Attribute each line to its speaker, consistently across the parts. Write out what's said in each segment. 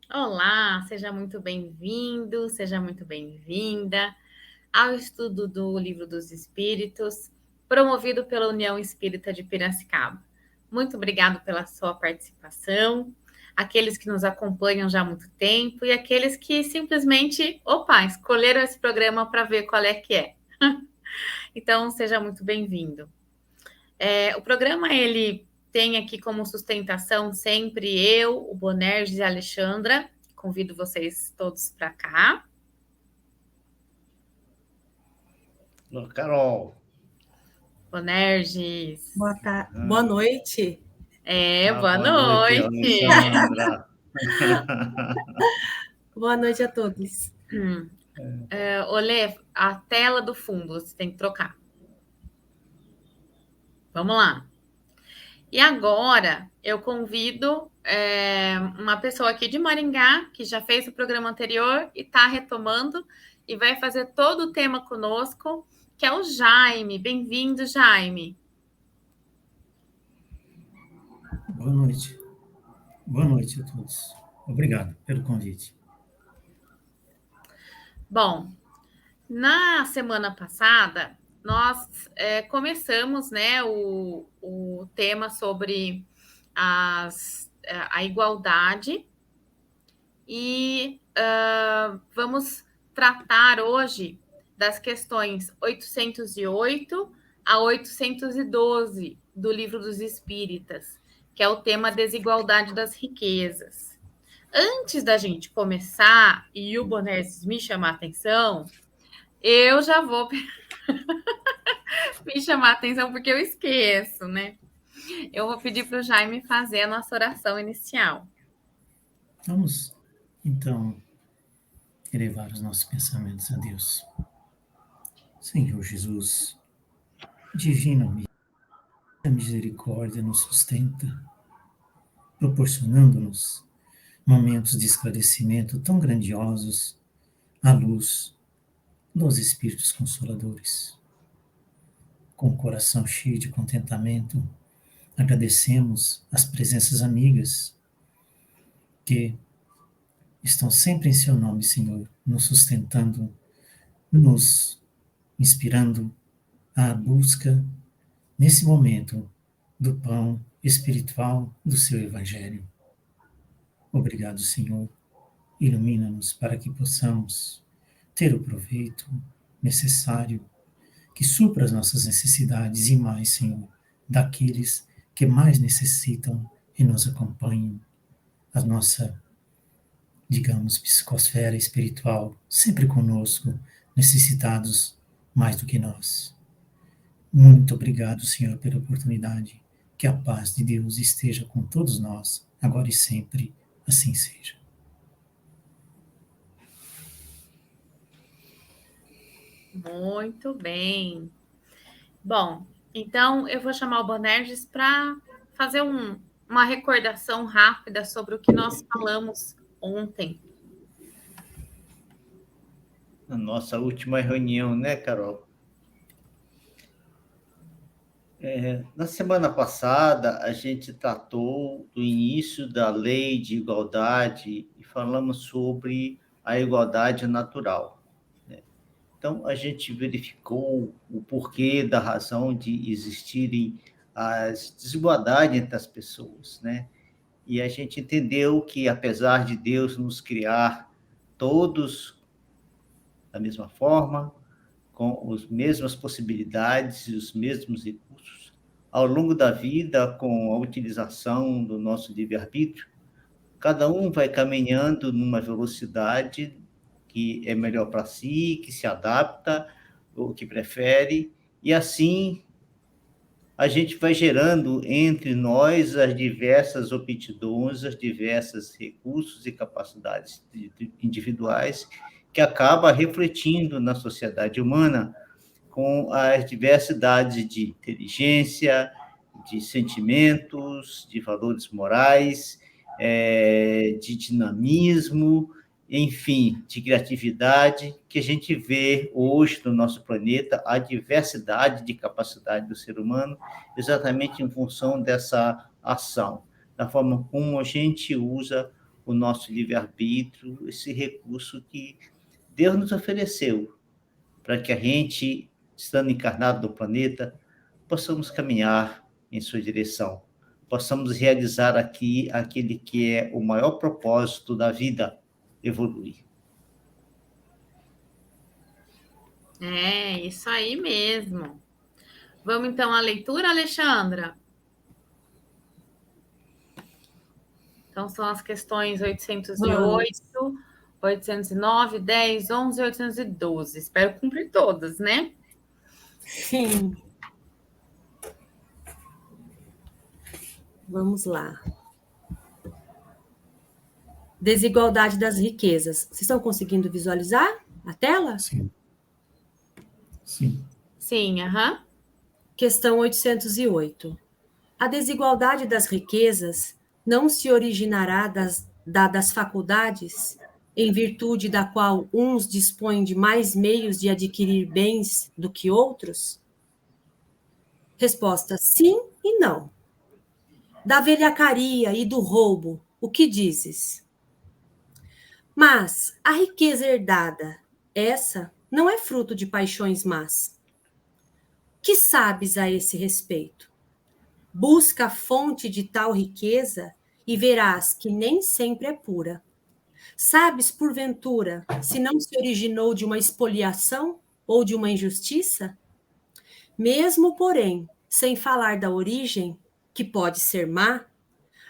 Speaker 1: Olá, seja muito bem-vindo, seja muito bem-vinda ao estudo do Livro dos Espíritos, promovido pela União Espírita de Piracicaba. Muito obrigado pela sua participação, aqueles que nos acompanham já há muito tempo e aqueles que simplesmente, escolheram esse programa para ver qual é que é. Então, seja muito bem-vindo. O programa, ele tem aqui como sustentação sempre eu, o Bonerges e a Alexandra. Convido vocês todos para cá.
Speaker 2: Carol.
Speaker 1: Bonerges.
Speaker 3: Boa noite.
Speaker 1: Boa
Speaker 2: Boa noite,
Speaker 1: noite.
Speaker 2: Alexandra.
Speaker 3: Boa noite a todos.
Speaker 1: Olê, a tela do fundo você tem que trocar. Vamos lá. E agora eu convido uma pessoa aqui de Maringá, que já fez o programa anterior e está retomando, e vai fazer todo o tema conosco, que é o Jaime. Bem-vindo, Jaime.
Speaker 4: Boa noite. Boa noite a todos. Obrigado pelo convite.
Speaker 1: Bom, na semana passada, nós começamos, né, o tema sobre a igualdade e vamos tratar hoje das questões 808 a 812 do Livro dos Espíritas, que é o tema desigualdade das riquezas. Antes da gente começar e o Bonerges me chamar a atenção, eu já vou me chamar a atenção porque eu esqueço, né? Eu vou pedir para o Jaime fazer a nossa oração inicial.
Speaker 4: Vamos, então, elevar os nossos pensamentos a Deus. Senhor Jesus, divina misericórdia nos sustenta, proporcionando-nos momentos de esclarecimento tão grandiosos à luz dos Espíritos Consoladores. Com o coração cheio de contentamento, agradecemos as presenças amigas que estão sempre em seu nome, Senhor, nos sustentando, nos inspirando à busca, nesse momento, do pão espiritual do seu Evangelho. Obrigado, Senhor. Ilumina-nos para que possamos ter o proveito necessário que supra as nossas necessidades e mais, Senhor, daqueles que mais necessitam e nos acompanham. A nossa, digamos, psicosfera espiritual sempre conosco, necessitados mais do que nós. Muito obrigado, Senhor, pela oportunidade. Que a paz de Deus esteja com todos nós, agora e sempre. Assim seja.
Speaker 1: Muito bem. Bom, então eu vou chamar o Bonerges para fazer uma recordação rápida sobre o que nós falamos ontem.
Speaker 2: Na nossa última reunião, né, Carol? Na semana passada, a gente tratou do início da lei de igualdade e falamos sobre a igualdade natural. Então, a gente verificou o porquê da razão de existirem as desigualdades entre as pessoas, né? E a gente entendeu que, apesar de Deus nos criar todos da mesma forma, com as mesmas possibilidades e os mesmos recursos, ao longo da vida, com a utilização do nosso livre-arbítrio, cada um vai caminhando numa velocidade que é melhor para si, que se adapta, ou que prefere, e assim a gente vai gerando entre nós as diversas aptidões, os diversos recursos e capacidades individuais que acaba refletindo na sociedade humana com as diversidades de inteligência, de sentimentos, de valores morais, de dinamismo, enfim, de criatividade, que a gente vê hoje no nosso planeta, a diversidade de capacidade do ser humano, exatamente em função dessa ação, da forma como a gente usa o nosso livre-arbítrio, esse recurso que Deus nos ofereceu para que a gente, estando encarnado no planeta, possamos caminhar em sua direção, possamos realizar aqui aquele que é o maior propósito da vida, evoluir.
Speaker 1: É, isso aí mesmo. Vamos então à leitura, Alexandra? Então, são as questões 808, 809, 10, 11 e 812. Espero cumprir todas, né?
Speaker 3: Sim. Vamos lá. Desigualdade das riquezas. Vocês estão conseguindo visualizar a tela?
Speaker 4: Sim. Sim.
Speaker 1: Sim, aham.
Speaker 3: Questão 808. A desigualdade das riquezas não se originará das faculdades, em virtude da qual uns dispõem de mais meios de adquirir bens do que outros? Resposta: sim e não. Da velhacaria e do roubo, o que dizes? Mas a riqueza herdada, essa não é fruto de paixões más. Que sabes a esse respeito? Busca a fonte de tal riqueza e verás que nem sempre é pura. Sabes, porventura, se não se originou de uma espoliação ou de uma injustiça? Mesmo, porém, sem falar da origem, que pode ser má,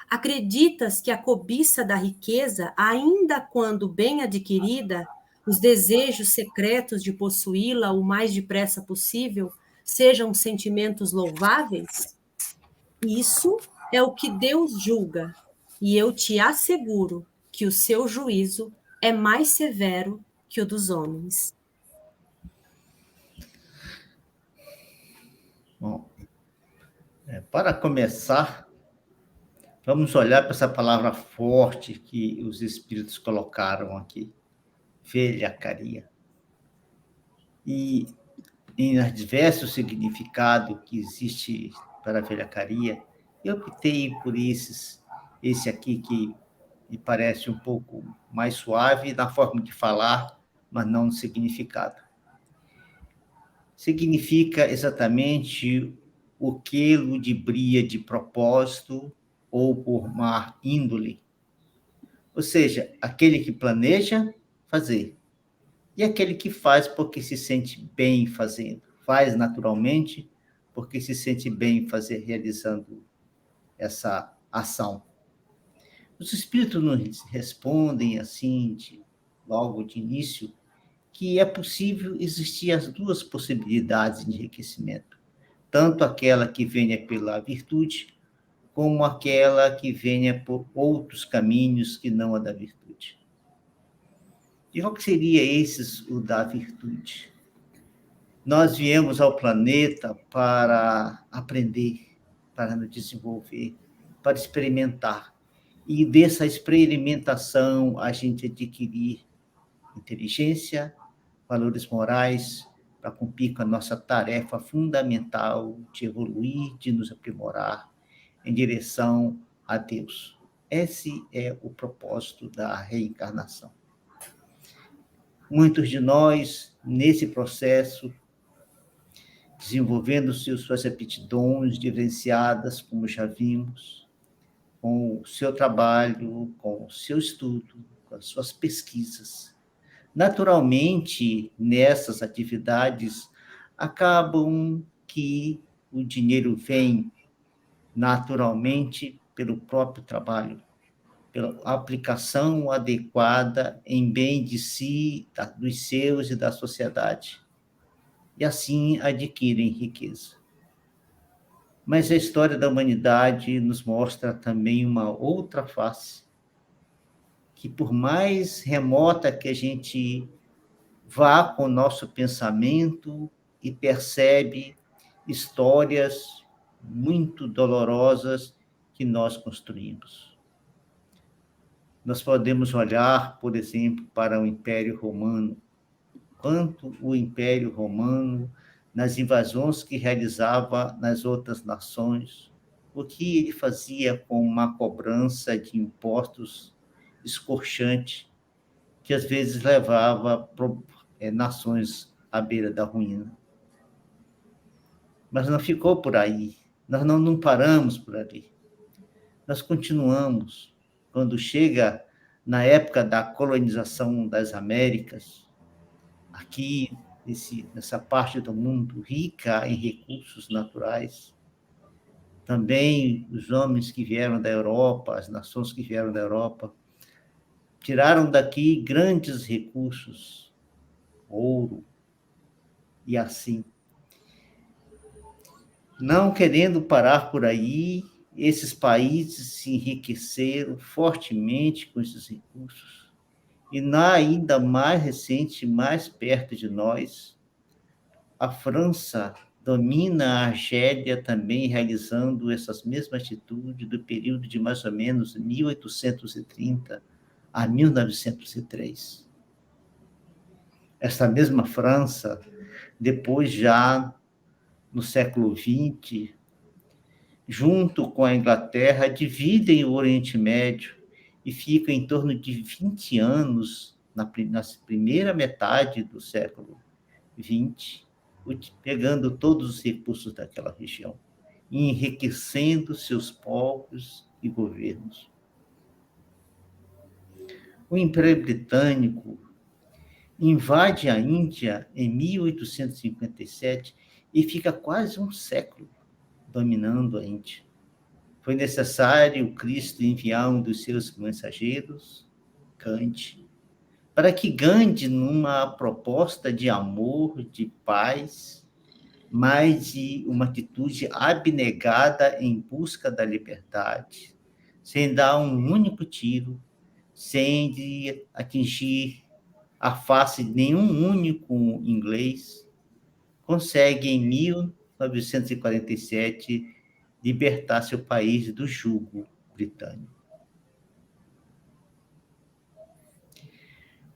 Speaker 3: acreditas que a cobiça da riqueza, ainda quando bem adquirida, os desejos secretos de possuí-la o mais depressa possível, sejam sentimentos louváveis? Isso é o que Deus julga, e eu te asseguro que o seu juízo é mais severo que o dos homens.
Speaker 2: Bom, para começar, vamos olhar para essa palavra forte que os espíritos colocaram aqui, velhacaria. E em diversos significados que existe para a velhacaria, eu optei por esse aqui que me parece um pouco mais suave na forma de falar, mas não no significado. Significa exatamente o que ludibria de propósito ou por má índole. Ou seja, aquele que planeja fazer e aquele que faz porque se sente bem fazendo. Faz naturalmente porque se sente bem realizando essa ação. Os espíritos nos respondem assim, logo de início, que é possível existir as duas possibilidades de enriquecimento, tanto aquela que venha pela virtude, como aquela que venha por outros caminhos que não a da virtude. E qual que seria o da virtude? Nós viemos ao planeta para aprender, para nos desenvolver, para experimentar. E dessa experimentação a gente adquirir inteligência, valores morais, para cumprir com a nossa tarefa fundamental de evoluir, de nos aprimorar em direção a Deus. Esse é o propósito da reencarnação. Muitos de nós, nesse processo, desenvolvendo suas aptidões diferenciadas, como já vimos, com o seu trabalho, com o seu estudo, com as suas pesquisas. Naturalmente, nessas atividades, acabam que o dinheiro vem naturalmente pelo próprio trabalho, pela aplicação adequada em bem de si, dos seus e da sociedade. E assim adquirem riqueza. Mas a história da humanidade nos mostra também uma outra face, que por mais remota que a gente vá com o nosso pensamento e percebe histórias muito dolorosas que nós construímos. Nós podemos olhar, por exemplo, para o Império Romano, quanto o Império Romano, nas invasões que realizava nas outras nações, o que ele fazia com uma cobrança de impostos escorchante que às vezes levava nações à beira da ruína. Mas não ficou por aí. Nós não paramos por ali. Nós continuamos. Quando chega na época da colonização das Américas, aqui, nessa parte do mundo rica em recursos naturais, também os homens que vieram da Europa, as nações que vieram da Europa, tiraram daqui grandes recursos, ouro, e assim. Não querendo parar por aí, esses países se enriqueceram fortemente com esses recursos. E ainda mais recente, mais perto de nós, a França domina a Argélia também, realizando essas mesmas atitudes do período de mais ou menos 1830 a 1903. Essa mesma França, depois já no século XX, junto com a Inglaterra, dividem o Oriente Médio e ficam em torno de 20 anos, na primeira metade do século XX, pegando todos os recursos daquela região e enriquecendo seus povos e governos. O Império Britânico invade a Índia em 1857 e fica quase um século dominando a Índia. Foi necessário Cristo enviar um dos seus mensageiros, Gandhi, para que Gandhi, numa proposta de amor, de paz, mas de uma atitude abnegada em busca da liberdade, sem dar um único tiro, sem atingir a face de nenhum único inglês, consegue, em 1947, libertar seu país do jugo britânico.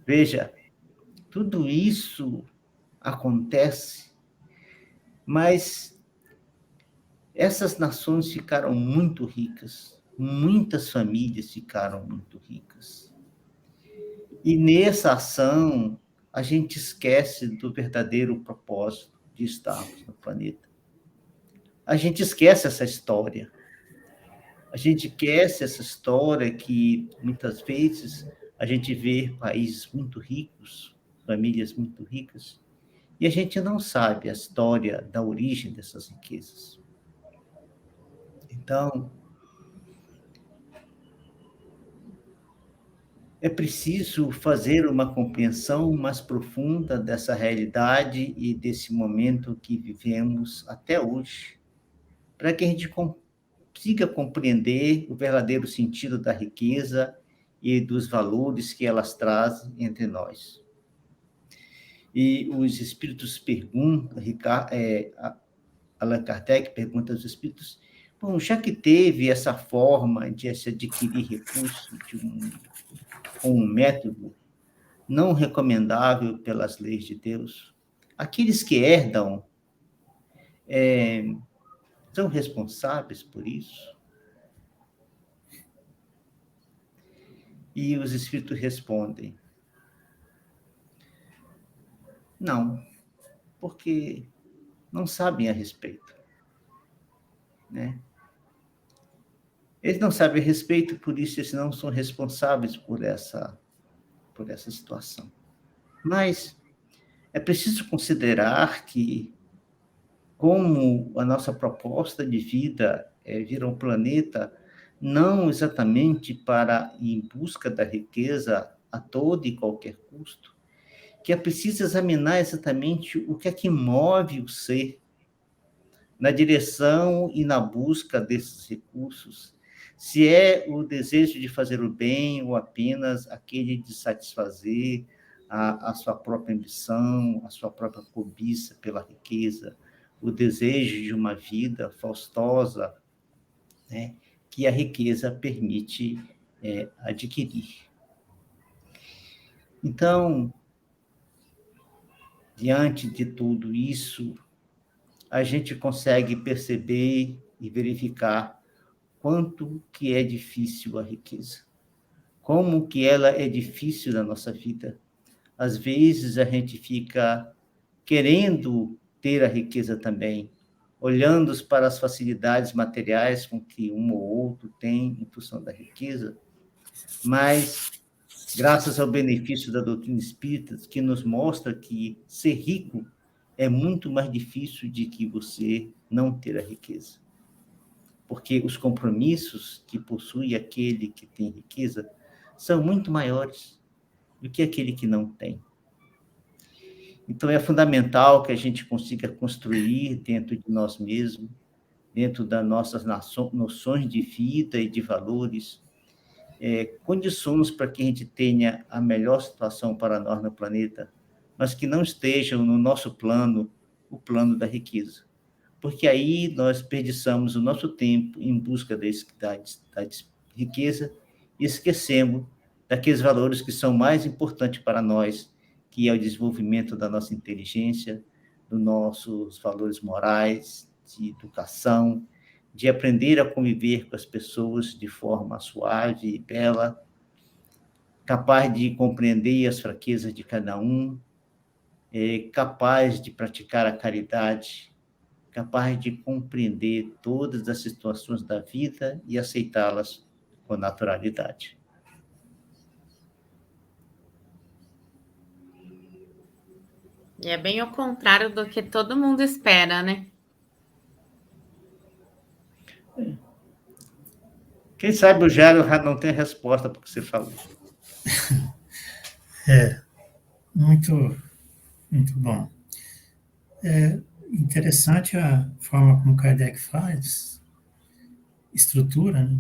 Speaker 2: Veja, tudo isso acontece, mas essas nações ficaram muito ricas, muitas famílias ficaram muito ricas. E nessa ação, a gente esquece do verdadeiro propósito de estarmos no planeta. A gente esquece essa história. A gente esquece essa história que, muitas vezes, a gente vê países muito ricos, famílias muito ricas, e a gente não sabe a história da origem dessas riquezas. Então, é preciso fazer uma compreensão mais profunda dessa realidade e desse momento que vivemos até hoje, para que a gente consiga compreender o verdadeiro sentido da riqueza e dos valores que elas trazem entre nós. E os espíritos perguntam, Allan Kardec pergunta aos espíritos, bom, já que teve essa forma de se adquirir recursos com um método não recomendável pelas leis de Deus, aqueles que herdam são responsáveis por isso? E os espíritos respondem, não, porque não sabem a respeito, né? Eles não sabem a respeito, por isso eles não são responsáveis por essa situação. Mas é preciso considerar que, como a nossa proposta de vida é vir ao planeta não exatamente para ir em busca da riqueza a todo e qualquer custo, que é preciso examinar exatamente o que é que move o ser na direção e na busca desses recursos, se é o desejo de fazer o bem ou apenas aquele de satisfazer a sua própria ambição, a sua própria cobiça pela riqueza, o desejo de uma vida faustosa, né, que a riqueza permite adquirir. Então, diante de tudo isso, a gente consegue perceber e verificar quanto que é difícil a riqueza, como que ela é difícil na nossa vida. Às vezes a gente fica querendo ter a riqueza também, olhando para as facilidades materiais com que um ou outro tem em função da riqueza, mas graças ao benefício da doutrina espírita, que nos mostra que ser rico é muito mais difícil de que você não ter a riqueza. Porque os compromissos que possui aquele que tem riqueza são muito maiores do que aquele que não tem. Então, é fundamental que a gente consiga construir dentro de nós mesmos, dentro das nossas noções de vida e de valores, condições para que a gente tenha a melhor situação para nós no planeta, mas que não estejam no nosso plano, o plano da riqueza. Porque aí nós desperdiçamos o nosso tempo em busca da riqueza e esquecemos daqueles valores que são mais importantes para nós, que é o desenvolvimento da nossa inteligência, dos nossos valores morais, de educação, de aprender a conviver com as pessoas de forma suave e bela, capaz de compreender as fraquezas de cada um, capaz de praticar a caridade, capaz de compreender todas as situações da vida e aceitá-las com naturalidade.
Speaker 1: E é bem ao contrário do que todo mundo espera, né?
Speaker 2: Quem sabe o Jairo já não tem resposta para o que você falou.
Speaker 4: Muito, muito bom. Interessante a forma como Kardec faz, estrutura, né,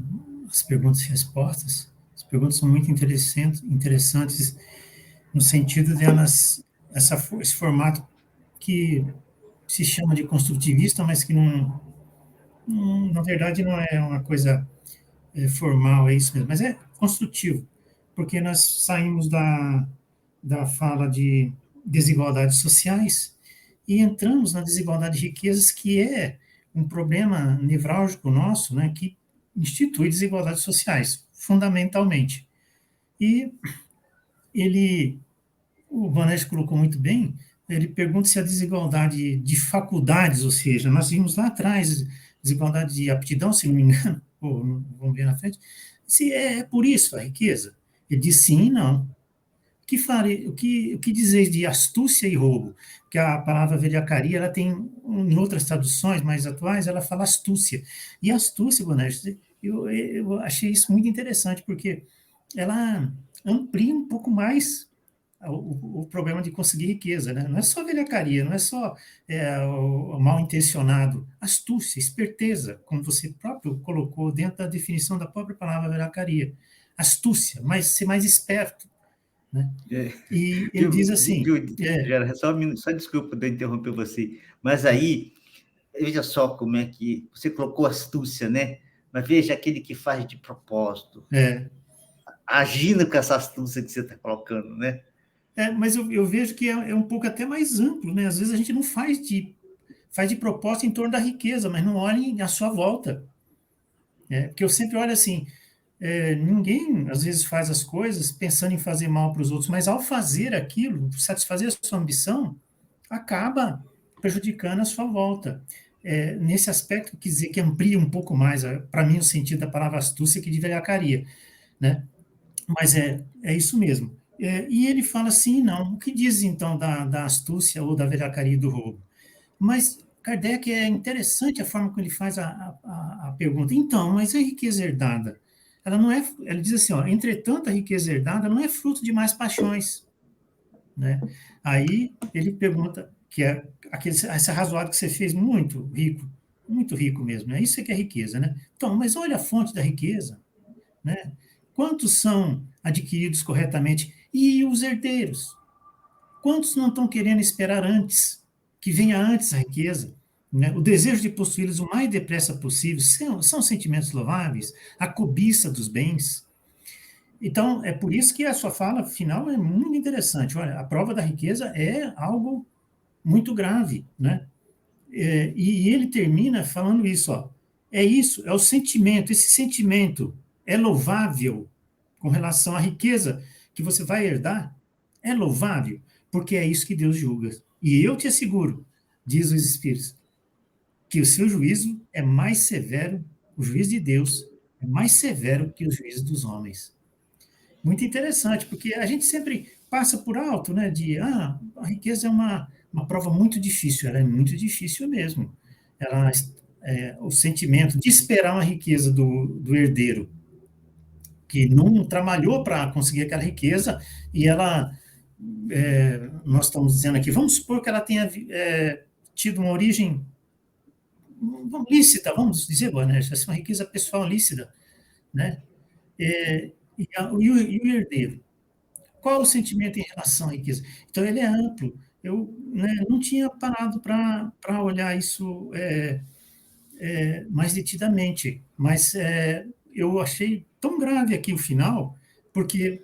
Speaker 4: as perguntas e respostas. As perguntas são muito interessantes no sentido delas, esse formato que se chama de construtivista, mas que na verdade não é uma coisa formal, é isso mesmo, mas é construtivo, porque nós saímos da fala de desigualdades sociais e entramos na desigualdade de riquezas, que é um problema nevrálgico nosso, né, que institui desigualdades sociais, fundamentalmente. E o Vanessa colocou muito bem, ele pergunta se a desigualdade de faculdades, ou seja, nós vimos lá atrás, desigualdade de aptidão, se não me engano, ou vamos ver na frente, se é por isso a riqueza. Ele diz sim e não. O que dizeis de astúcia e roubo? Que a palavra velhacaria, ela tem, em outras traduções mais atuais, ela fala astúcia. E astúcia, Bonete, eu achei isso muito interessante, porque ela amplia um pouco mais o problema de conseguir riqueza, né? Não é só velhacaria, não é só o mal intencionado, astúcia, esperteza, como você próprio colocou dentro da definição da própria palavra velhacaria. Astúcia, ser mais esperto. Né? E ele diz assim...
Speaker 2: Só desculpa de interromper você, mas aí, veja só como é que... Você colocou astúcia, né? Mas veja aquele que faz de propósito. Agindo com essa astúcia que você está colocando, né?
Speaker 4: Mas eu vejo que é um pouco até mais amplo, né? Às vezes a gente não faz de propósito em torno da riqueza, mas não olhe à sua volta. Porque eu sempre olho assim... ninguém, às vezes, faz as coisas pensando em fazer mal para os outros, mas ao fazer aquilo, satisfazer a sua ambição, acaba prejudicando a sua volta. Nesse aspecto, quer dizer que amplia um pouco mais, para mim, o sentido da palavra astúcia que de velhacaria, né? Mas é isso mesmo. E ele fala assim, não, o que diz, então, da astúcia ou da velhacaria e do roubo? Mas Kardec, é interessante a forma como ele faz a pergunta. Então, mas a riqueza herdada? Ela não é, ele diz assim, entretanto, a riqueza herdada não é fruto de mais paixões, né? Aí ele pergunta, que é esse arrazoado que você fez, muito rico mesmo, né? Isso é que é riqueza, né? Então, mas olha a fonte da riqueza, né? Quantos são adquiridos corretamente? E os herdeiros? Quantos não estão querendo esperar antes, que venha antes a riqueza? Né? O desejo de possuí-los o mais depressa possível são sentimentos louváveis, a cobiça dos bens. Então, é por isso que a sua fala final é muito interessante. Olha, a prova da riqueza é algo muito grave, né? E ele termina falando isso, é isso, é o sentimento, esse sentimento é louvável, com relação à riqueza que você vai herdar, é louvável, porque é isso que Deus julga. E eu te asseguro, diz os Espíritos, que o seu juízo é mais severo, o juízo de Deus é mais severo que o juízo dos homens. Muito interessante, porque a gente sempre passa por alto, né, a riqueza é uma prova muito difícil, ela é muito difícil mesmo. O sentimento de esperar uma riqueza do herdeiro, que não trabalhou para conseguir aquela riqueza, e nós estamos dizendo aqui, vamos supor que ela tenha tido uma origem lícita, vamos dizer, né, essa é uma riqueza pessoal lícita, né? E o herdeiro, qual o sentimento em relação à riqueza? Então, ele é amplo. Eu, né, não tinha parado para olhar isso mais detidamente, mas eu achei tão grave aqui o final, porque,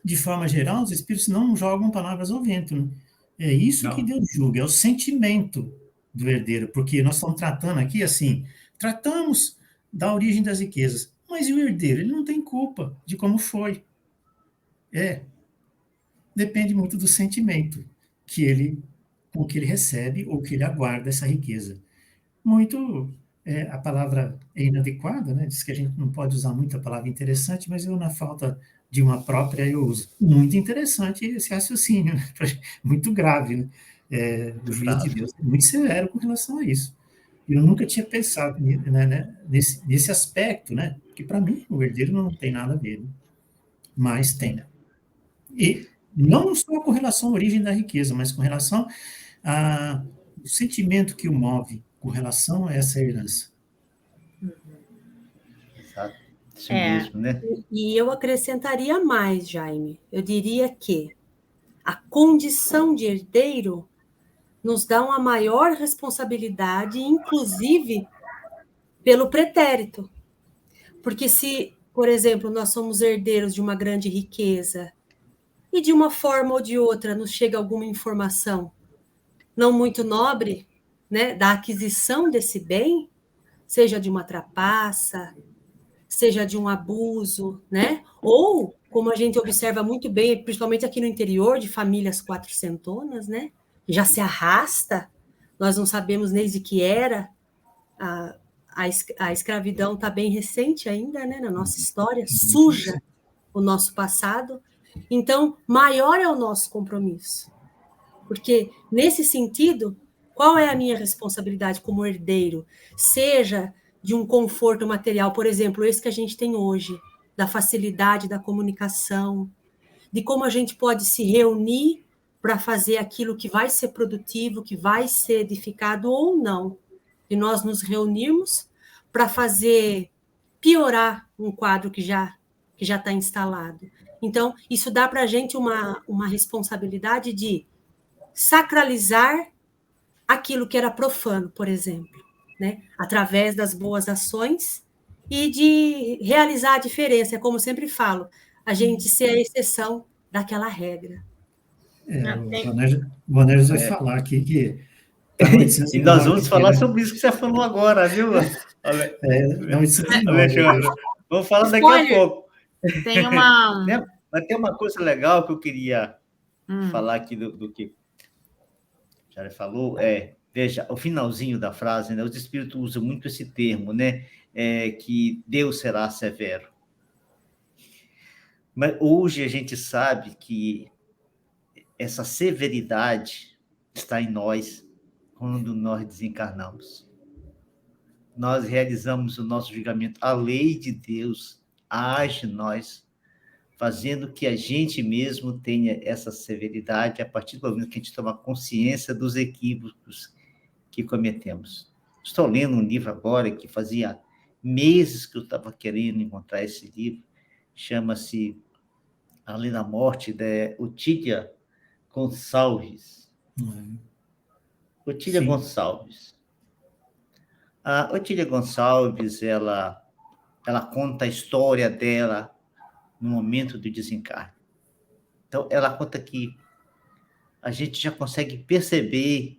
Speaker 4: de forma geral, os espíritos não jogam palavras ao vento. Né? É isso que Deus julga, é o sentimento do herdeiro, porque nós estamos tratando aqui assim, tratamos da origem das riquezas, mas e o herdeiro? Ele não tem culpa de como foi. Depende muito do sentimento com que ele recebe ou que ele aguarda essa riqueza. A palavra é inadequada, né? Diz que a gente não pode usar muito a palavra interessante, mas eu, na falta de uma própria, eu uso. Muito interessante esse raciocínio, né? Muito grave, né? O juízo de Deus é muito severo com relação a isso. Eu nunca tinha pensado nesse aspecto, né? Porque, para mim, o herdeiro não tem nada a ver, né? Mas tem. E não só com relação à origem da riqueza, mas com relação ao sentimento que o move com relação a essa herança.
Speaker 2: Exato. Isso mesmo, né?
Speaker 3: E eu acrescentaria mais, Jaime. Eu diria que a condição de herdeiro nos dá uma maior responsabilidade, inclusive pelo pretérito. Porque se, por exemplo, nós somos herdeiros de uma grande riqueza e de uma forma ou de outra nos chega alguma informação não muito nobre, né, da aquisição desse bem, seja de uma trapaça, seja de um abuso, né? Ou, como a gente observa muito bem, principalmente aqui no interior, de famílias quatrocentonas, né? Já se arrasta, nós não sabemos nem de que era, a escravidão está bem recente ainda, né? Na nossa história, suja o nosso passado. Então, maior é o nosso compromisso. Porque, nesse sentido, qual é a minha responsabilidade como herdeiro? Seja de um conforto material, por exemplo, esse que a gente tem hoje, da facilidade da comunicação, de como a gente pode se reunir para fazer aquilo que vai ser produtivo, que vai ser edificado ou não, e nós nos reunirmos para fazer piorar um quadro que já está instalado. Então, isso dá para a gente uma responsabilidade de sacralizar aquilo que era profano, por exemplo, né? Através das boas ações e de realizar a diferença, como eu sempre falo, a gente ser a exceção daquela regra.
Speaker 4: O Vanério vai falar aqui que...
Speaker 2: E nós vamos falar sobre isso que você falou agora, viu? Alexandre, vamos falar daqui a pouco.
Speaker 1: Tem uma...
Speaker 2: Mas tem uma coisa legal que eu queria falar aqui do que já falou, veja, o finalzinho da frase, né? Os espíritos usam muito esse termo, né? Que Deus será severo. Mas hoje a gente sabe que essa severidade está em nós quando nós desencarnamos. Nós realizamos o nosso julgamento. A lei de Deus age em nós, fazendo que a gente mesmo tenha essa severidade a partir do momento que a gente toma consciência dos equívocos que cometemos. Estou lendo um livro agora que fazia meses que eu estava querendo encontrar esse livro, chama-se Além da Morte, de Otília Gonçalves. Otília Gonçalves. A Otília Gonçalves, ela conta a história dela no momento do desencarne. Então, ela conta que a gente já consegue perceber,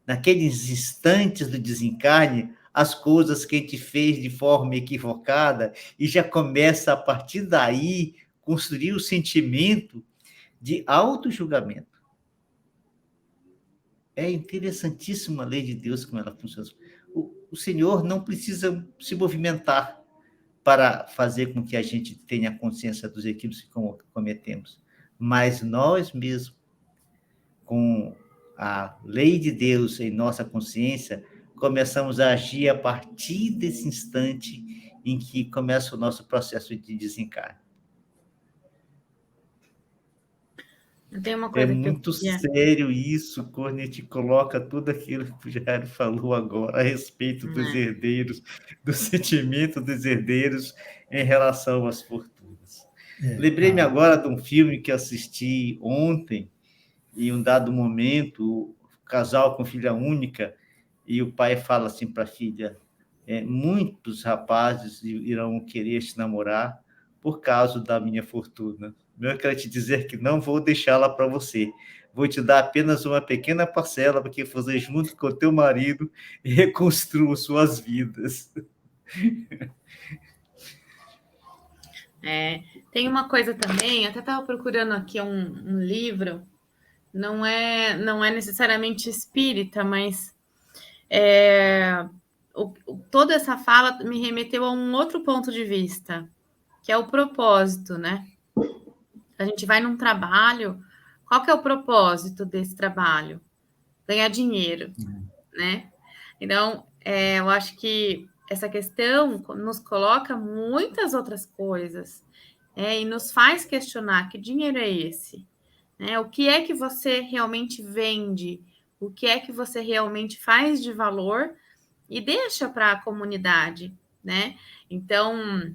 Speaker 2: naqueles instantes do desencarne, as coisas que a gente fez de forma equivocada, e já começa, a partir daí, construir o sentimento de auto-julgamento. É interessantíssima a lei de Deus, como ela funciona. O Senhor não precisa se movimentar para fazer com que a gente tenha consciência dos equívocos que cometemos. Mas nós mesmos, com a lei de Deus em nossa consciência, começamos a agir a partir desse instante em que começa o nosso processo de desencarne.
Speaker 1: Tem uma coisa
Speaker 2: muito sério isso, quando a gente coloca tudo aquilo que o Jairo falou agora a respeito dos herdeiros, do sentimento dos herdeiros em relação às fortunas. Lembrei-me agora de um filme que assisti ontem, em um dado momento, o casal com filha única, e o pai fala assim para a filha, muitos rapazes irão querer te namorar por causa da minha fortuna. Eu quero te dizer que não vou deixá-la para você. Vou te dar apenas uma pequena parcela para que você, junto com o teu marido, reconstrua suas vidas.
Speaker 1: Tem uma coisa também, até estava procurando aqui um livro, não é necessariamente espírita, mas toda essa fala me remeteu a um outro ponto de vista, que é o propósito, né? A gente vai num trabalho, qual que é o propósito desse trabalho? Ganhar dinheiro, né? Então, eu acho que essa questão nos coloca muitas outras coisas, e nos faz questionar que dinheiro é esse? Né? O que é que você realmente vende? O que é que você realmente faz de valor e deixa para a comunidade, né? Então,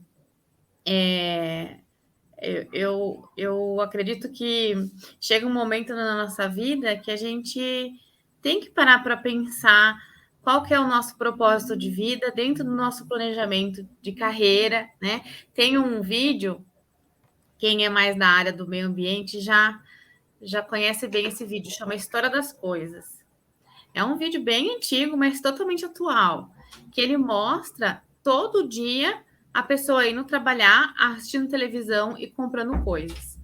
Speaker 1: eu acredito que chega um momento na nossa vida que a gente tem que parar para pensar qual que é o nosso propósito de vida dentro do nosso planejamento de carreira, né? Tem um vídeo, quem é mais da área do meio ambiente já conhece bem esse vídeo, chama História das Coisas. É um vídeo bem antigo, mas totalmente atual, que ele mostra todo dia a pessoa indo trabalhar, assistindo televisão e comprando coisas.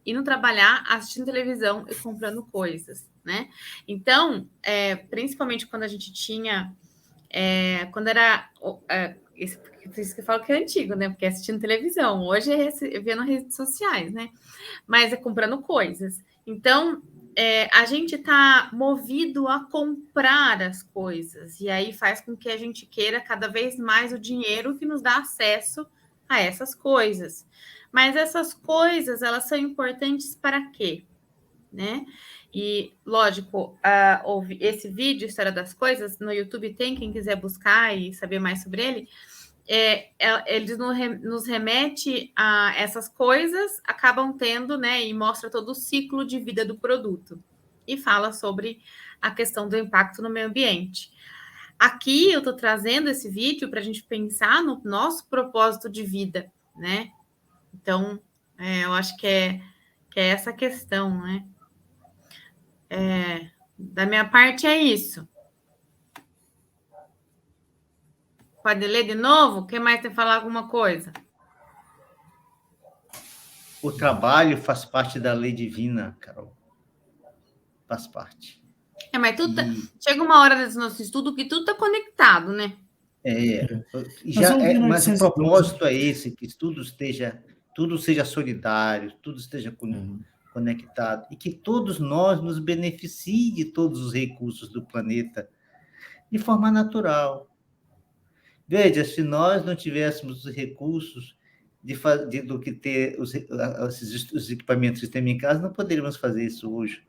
Speaker 1: Indo trabalhar, assistindo televisão e comprando coisas, né? Então, principalmente quando a gente tinha... quando era... isso que eu falo que é antigo, né? Porque é assistindo televisão. Hoje é vendo redes sociais, né? Mas é comprando coisas. Então, a gente está movido a comprar as coisas, e aí faz com que a gente queira cada vez mais o dinheiro que nos dá acesso a essas coisas. Mas essas coisas, elas são importantes para quê? Né? E, lógico, esse vídeo, História das Coisas, no YouTube tem, quem quiser buscar e saber mais sobre ele, eles nos remete a essas coisas, acabam tendo, né, e mostra todo o ciclo de vida do produto e fala sobre a questão do impacto no meio ambiente. Aqui eu estou trazendo esse vídeo para a gente pensar no nosso propósito de vida, né? Então, eu acho que é essa questão, né? Da minha parte é isso. Pode ler de novo? Quem mais tem que falar alguma coisa?
Speaker 2: O trabalho faz parte da lei divina, Carol. Faz parte.
Speaker 1: Mas tudo chega uma hora desse nosso estudo que tudo está conectado, né?
Speaker 2: Mas o propósito é esse, que tudo seja solidário, tudo esteja conectado, e que todos nós nos beneficiem de todos os recursos do planeta de forma natural. Veja, se nós não tivéssemos os recursos do que ter os equipamentos que temos em casa, não poderíamos fazer isso hoje.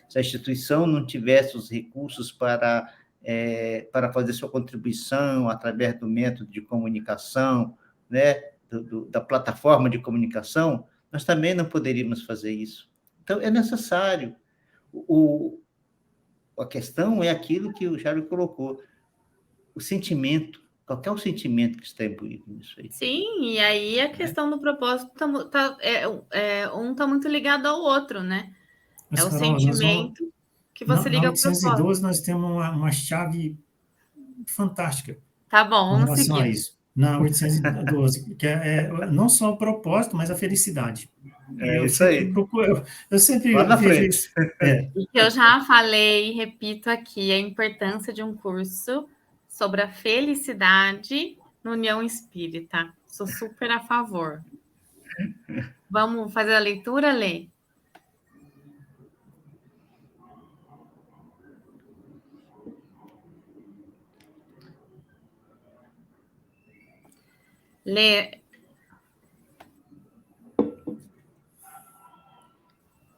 Speaker 2: Se a instituição não tivesse os recursos para fazer sua contribuição através do método de comunicação, né, da plataforma de comunicação, nós também não poderíamos fazer isso. Então, é necessário. A questão é aquilo que o Jairo colocou, o sentimento. Qual é o sentimento que está imbuído nisso aí?
Speaker 1: Sim, e aí a questão do propósito um está muito ligado ao outro, né?
Speaker 4: Mas,
Speaker 1: o
Speaker 4: Carol,
Speaker 1: sentimento que você liga ao propósito.
Speaker 4: Na 812 nós temos uma chave fantástica.
Speaker 1: Tá bom, vamos
Speaker 4: seguir. A isso. Na 812, que não só o propósito, mas a felicidade.
Speaker 2: É
Speaker 4: Eu
Speaker 2: isso
Speaker 4: sempre
Speaker 2: aí.
Speaker 4: procuro, eu sempre
Speaker 2: Lá na
Speaker 4: vejo
Speaker 2: frente.
Speaker 4: isso.
Speaker 1: E que eu já falei e repito aqui a importância de um curso sobre a felicidade no União Espírita. Sou super a favor. Vamos fazer a leitura, Lê?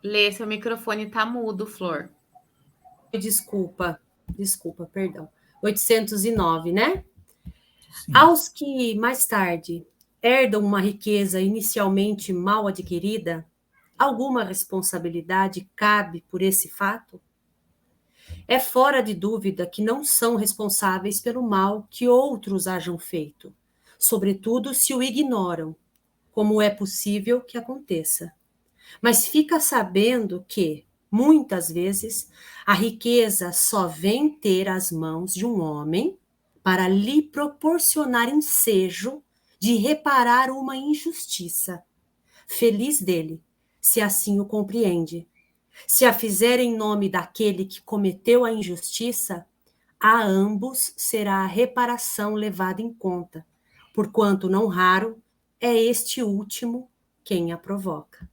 Speaker 1: Lê, seu microfone está mudo, Flor.
Speaker 3: Desculpa, perdão. 809, né?
Speaker 4: Sim.
Speaker 3: Aos que, mais tarde, herdam uma riqueza inicialmente mal adquirida, alguma responsabilidade cabe por esse fato? É fora de dúvida que não são responsáveis pelo mal que outros hajam feito, sobretudo se o ignoram, como é possível que aconteça. Mas fica sabendo que, muitas vezes, a riqueza só vem ter as mãos de um homem para lhe proporcionar ensejo de reparar uma injustiça. Feliz dele, se assim o compreende. Se a fizer em nome daquele que cometeu a injustiça, a ambos será a reparação levada em conta, porquanto não raro é este último quem a provoca.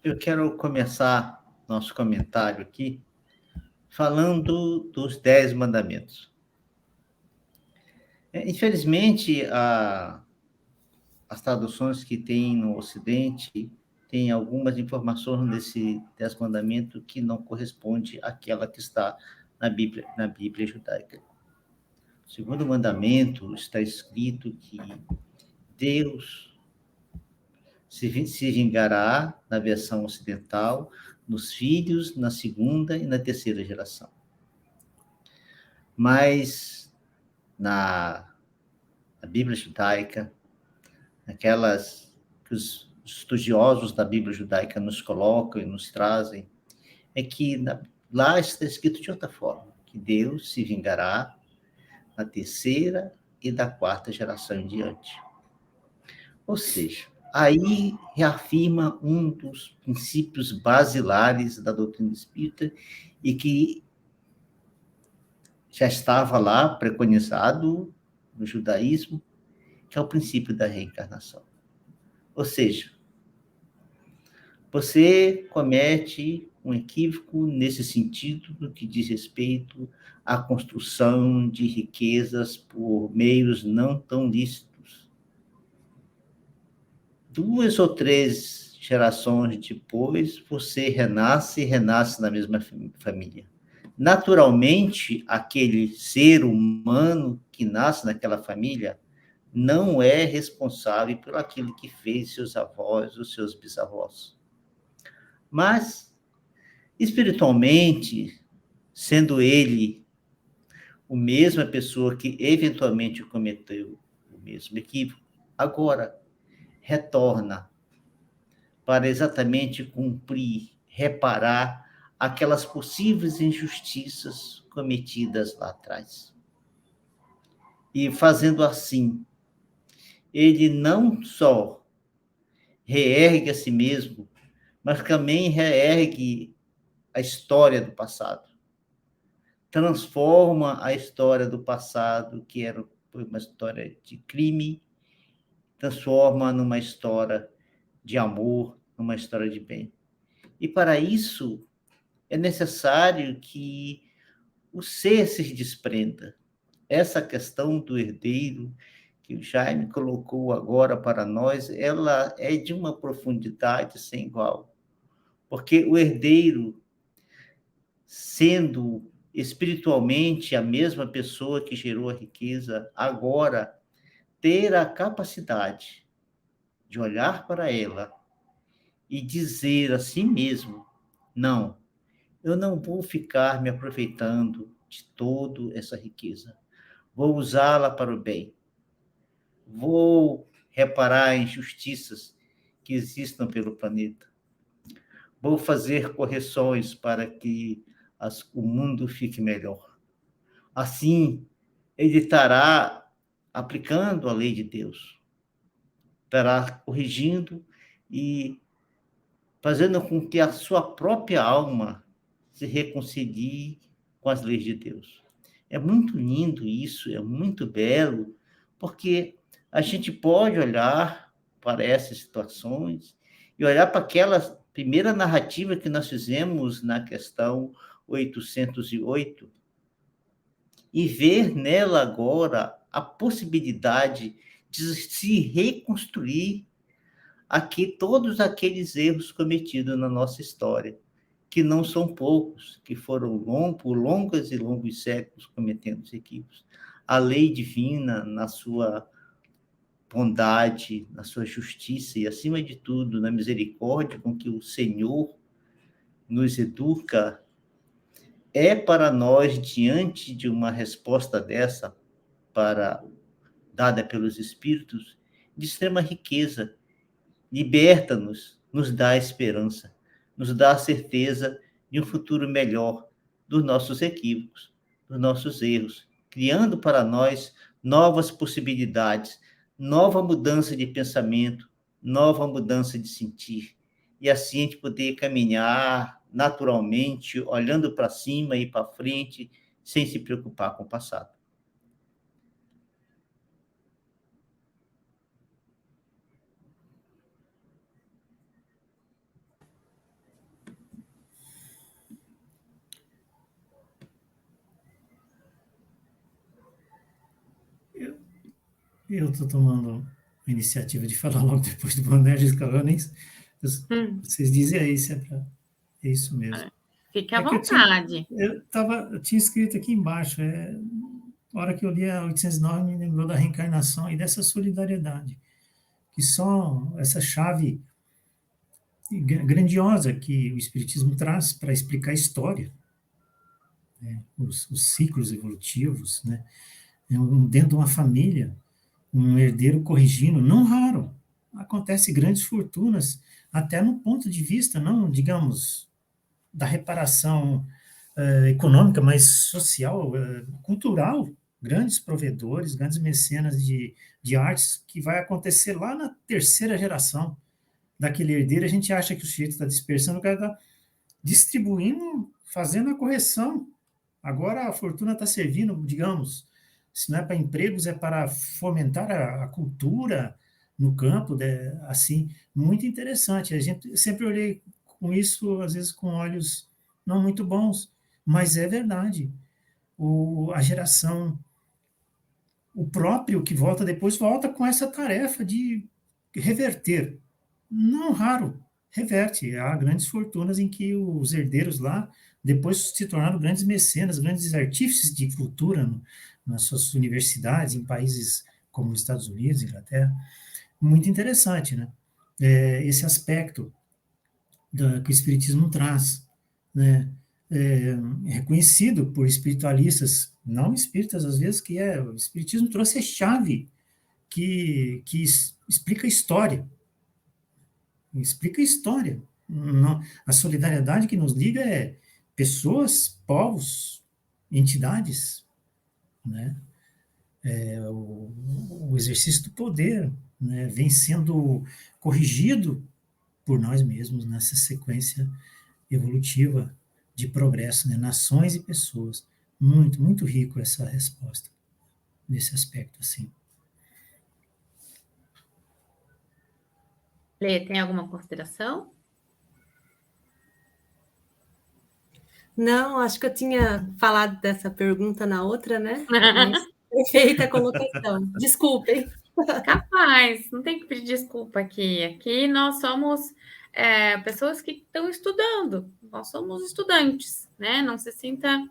Speaker 2: Eu quero começar nosso comentário aqui falando dos 10 mandamentos. Infelizmente, as traduções que tem no Ocidente têm algumas informações desse 10 mandamentos que não corresponde àquela que está na Bíblia judaica. No segundo mandamento está escrito que Deus se vingará, na versão ocidental, nos filhos, na segunda e na terceira geração. Mas na Bíblia judaica, aquelas que os estudiosos da Bíblia judaica nos colocam e nos trazem, é que lá está escrito de outra forma, que Deus se vingará na terceira e da quarta geração em diante. Ou seja, aí reafirma um dos princípios basilares da doutrina espírita e que já estava lá preconizado no judaísmo, que é o princípio da reencarnação. Ou seja, você comete um equívoco nesse sentido no que diz respeito à construção de riquezas por meios não tão lícitos. 2 ou 3 gerações depois, você renasce na mesma família. Naturalmente, aquele ser humano que nasce naquela família não é responsável por aquilo que fez seus avós ou seus bisavós. Mas, espiritualmente, sendo ele a mesma pessoa que eventualmente cometeu o mesmo equívoco, agora retorna para exatamente cumprir, reparar aquelas possíveis injustiças cometidas lá atrás. E fazendo assim, ele não só reergue a si mesmo, mas também reergue a história do passado. Transforma a história do passado, que foi uma história de crime, transforma numa história de amor, numa história de bem. E para isso é necessário que o ser se desprenda. Essa questão do herdeiro que o Jaime colocou agora para nós, ela é de uma profundidade sem igual. Porque o herdeiro, sendo espiritualmente a mesma pessoa que gerou a riqueza, agora ter a capacidade de olhar para ela e dizer a si mesmo: não, eu não vou ficar me aproveitando de toda essa riqueza. Vou usá-la para o bem. Vou reparar injustiças que existam pelo planeta. Vou fazer correções para que o mundo fique melhor. Assim, ele estará aplicando a lei de Deus, estará corrigindo e fazendo com que a sua própria alma se reconcilie com as leis de Deus. É muito lindo isso, é muito belo, porque a gente pode olhar para essas situações e olhar para aquela primeira narrativa que nós fizemos na questão 808 e ver nela agora a possibilidade de se reconstruir aqui todos aqueles erros cometidos na nossa história, que não são poucos, que foram por longos e longos séculos cometendo os equívocos. A lei divina, na sua bondade, na sua justiça e, acima de tudo, na misericórdia com que o Senhor nos educa, é para nós, diante de uma resposta dessa, dada pelos Espíritos, de extrema riqueza. Liberta-nos, nos dá esperança, nos dá a certeza de um futuro melhor dos nossos equívocos, dos nossos erros, criando para nós novas possibilidades, nova mudança de pensamento, nova mudança de sentir. E assim a gente poder caminhar naturalmente, olhando para cima e para frente, sem se preocupar com o passado.
Speaker 4: Eu estou tomando a iniciativa de falar logo depois do Bonerges Cavanes. Vocês dizem aí se é isso mesmo.
Speaker 1: Fique à vontade.
Speaker 4: Eu tinha escrito aqui embaixo, a hora que eu li a 809, me lembrou da reencarnação e dessa solidariedade, que só essa chave grandiosa que o Espiritismo traz para explicar a história, né? Os ciclos evolutivos, né? Dentro de uma família, um herdeiro corrigindo, não raro, acontece grandes fortunas, até no ponto de vista, não, digamos, da reparação econômica, mas social, cultural, grandes provedores, grandes mecenas de artes, que vai acontecer lá na terceira geração daquele herdeiro. A gente acha que o sujeito está dispersando, o cara está distribuindo, fazendo a correção. Agora a fortuna está servindo, digamos, se não é para empregos, é para fomentar a cultura no campo, assim, muito interessante. A gente sempre olhei com isso, às vezes com olhos não muito bons, mas é verdade. A geração, o próprio que volta depois, volta com essa tarefa de reverter. Não raro, reverte. Há grandes fortunas em que os herdeiros lá depois se tornaram grandes mecenas, grandes artífices de cultura nas suas universidades, em países como os Estados Unidos, Inglaterra. Muito interessante, né? Esse aspecto que o Espiritismo traz, né? Reconhecido por espiritualistas, não espíritas às vezes, que o Espiritismo trouxe a chave que explica a história. Explica a história. A solidariedade que nos liga é pessoas, povos, entidades, né? O exercício do poder, né, vem sendo corrigido por nós mesmos nessa sequência evolutiva de progresso, né? Nações e pessoas. Muito, muito rico essa resposta, nesse aspecto, assim.
Speaker 1: Lê, tem alguma consideração?
Speaker 3: Não, acho que eu tinha falado dessa pergunta na outra, né? Mas perfeita a colocação. Desculpem.
Speaker 1: Capaz, não tem que pedir desculpa aqui. Aqui nós somos pessoas que estão estudando. Nós somos estudantes, né? Não se sinta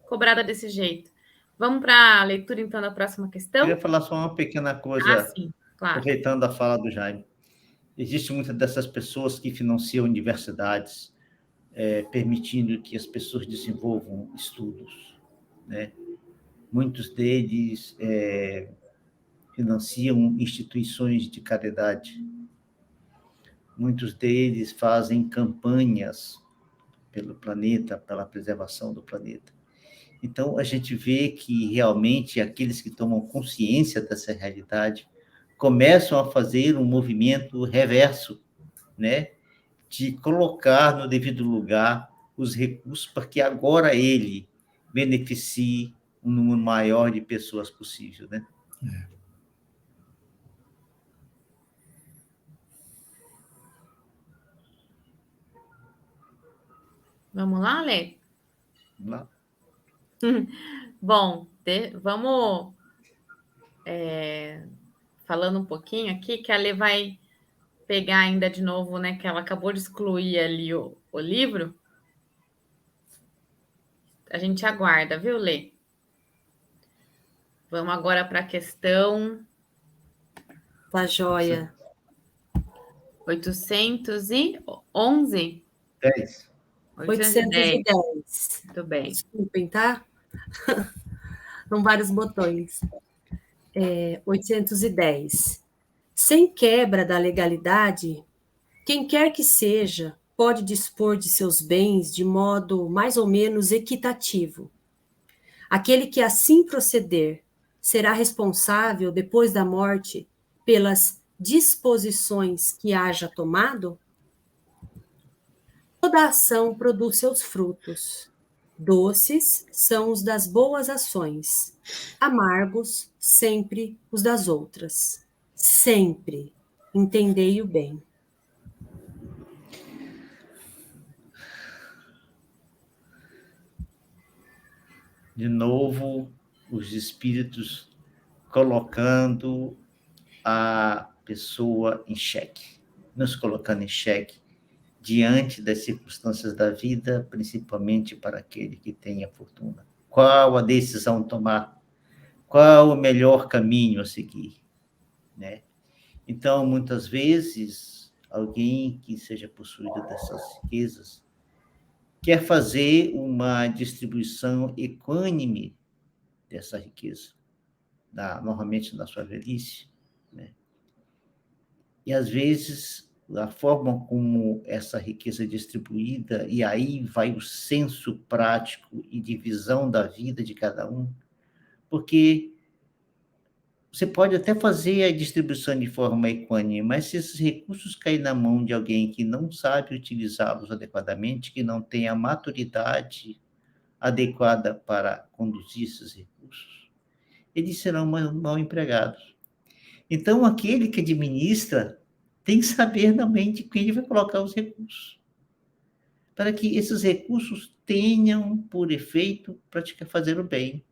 Speaker 1: cobrada desse jeito. Vamos para a leitura, então, da próxima questão?
Speaker 2: Eu queria falar só uma pequena coisa,
Speaker 1: sim, claro.
Speaker 2: Aproveitando a fala do Jaime. Existem muitas dessas pessoas que financiam universidades, permitindo que as pessoas desenvolvam estudos, né? Muitos deles financiam instituições de caridade. Muitos deles fazem campanhas pelo planeta, pela preservação do planeta. Então, a gente vê que realmente aqueles que tomam consciência dessa realidade começam a fazer um movimento reverso, né? De colocar no devido lugar os recursos para que agora ele beneficie um número maior de pessoas possível, né?
Speaker 1: Vamos lá, Lê?
Speaker 2: Vamos lá.
Speaker 1: Bom, vamos falando um pouquinho aqui, que a Lê vai pegar ainda de novo, né? Que ela acabou de excluir ali o livro. A gente aguarda, viu, Lê? Vamos agora para a questão...
Speaker 3: Tá joia.
Speaker 1: 811?
Speaker 2: 10.
Speaker 3: 810.
Speaker 1: Muito bem.
Speaker 3: Desculpem, tá? São vários botões. 810. Sem quebra da legalidade, quem quer que seja pode dispor de seus bens de modo mais ou menos equitativo. Aquele que assim proceder será responsável, depois da morte, pelas disposições que haja tomado? Toda ação produz seus frutos. Doces são os das boas ações, amargos sempre os das outras. Sempre. Entendei-o bem.
Speaker 2: De novo, os espíritos colocando a pessoa em xeque, nos colocando em xeque diante das circunstâncias da vida, principalmente para aquele que tem a fortuna. Qual a decisão tomar? Qual o melhor caminho a seguir? Né? Então, muitas vezes, alguém que seja possuído dessas riquezas quer fazer uma distribuição equânime dessa riqueza, normalmente na sua velhice, né? E, às vezes, a forma como essa riqueza é distribuída, e aí vai o senso prático e de visão da vida de cada um, porque você pode até fazer a distribuição de forma equânime, mas se esses recursos caírem na mão de alguém que não sabe utilizá-los adequadamente, que não tem a maturidade adequada para conduzir esses recursos, eles serão mal empregados. Então, aquele que administra tem que saber realmente quem ele vai colocar os recursos, para que esses recursos tenham por efeito praticar fazer o bem.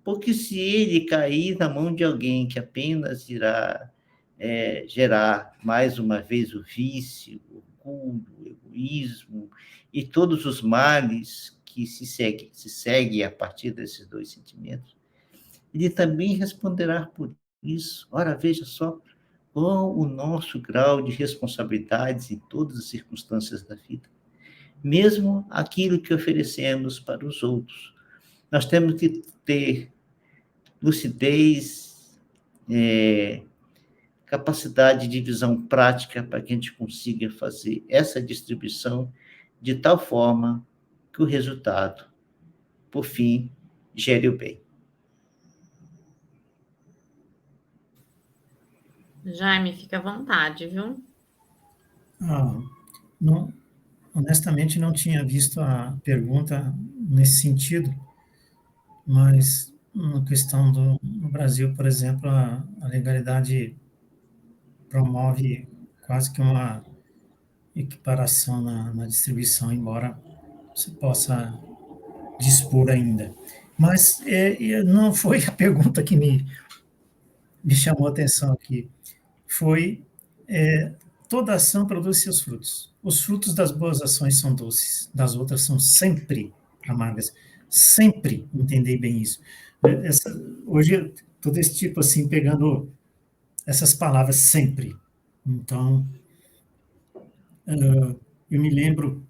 Speaker 2: Porque se ele cair na mão de alguém que apenas irá gerar, mais uma vez, o vício, o orgulho, o egoísmo e todos os males que se segue a partir desses dois sentimentos, ele também responderá por isso. Ora, veja só qual o nosso grau de responsabilidades em todas as circunstâncias da vida. Mesmo aquilo que oferecemos para os outros. Nós temos que ter lucidez, capacidade de visão prática para que a gente consiga fazer essa distribuição de tal forma que o resultado, por fim, gere o bem.
Speaker 1: Jaime, fica à vontade, viu?
Speaker 4: Não, honestamente, não tinha visto a pergunta nesse sentido, mas na questão no Brasil, por exemplo, a legalidade promove quase que uma equiparação na distribuição, embora você possa dispor ainda. Mas não foi a pergunta que me chamou a atenção aqui. Foi toda ação produz seus frutos. Os frutos das boas ações são doces, das outras são sempre amargas. Sempre entender bem isso. Hoje, todo esse tipo assim, pegando essas palavras sempre. Então, eu me lembro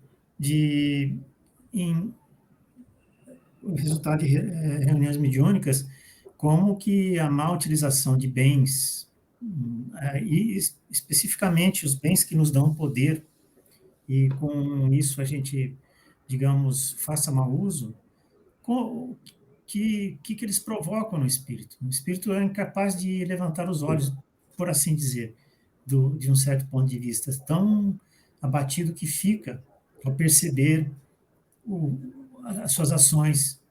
Speaker 4: o resultado de reuniões mediúnicas, como que a má utilização de bens, e especificamente os bens que nos dão poder, e com isso a gente digamos, faça mau uso, o que eles provocam no espírito? O espírito é incapaz de levantar os olhos, por assim dizer, de um certo ponto de vista, tão abatido que fica ao perceber as suas ações,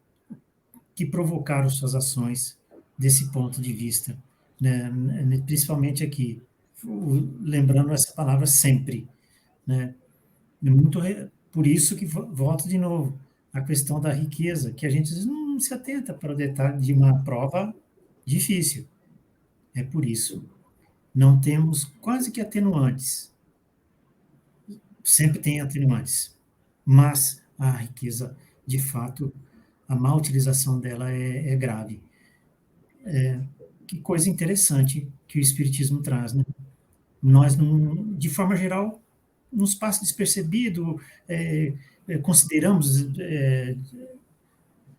Speaker 4: que provocaram suas ações desse ponto de vista, né? Principalmente aqui, lembrando essa palavra sempre, né? Muito por isso que volto de novo à questão da riqueza, que a gente não se atenta para o detalhe de uma prova difícil. É por isso. Não temos quase que atenuantes. Sempre tem atenuantes. Mas a riqueza, de fato, a má utilização dela é grave. Que coisa interessante que o Espiritismo traz, né? Nós, de forma geral, nos passa despercebido, consideramos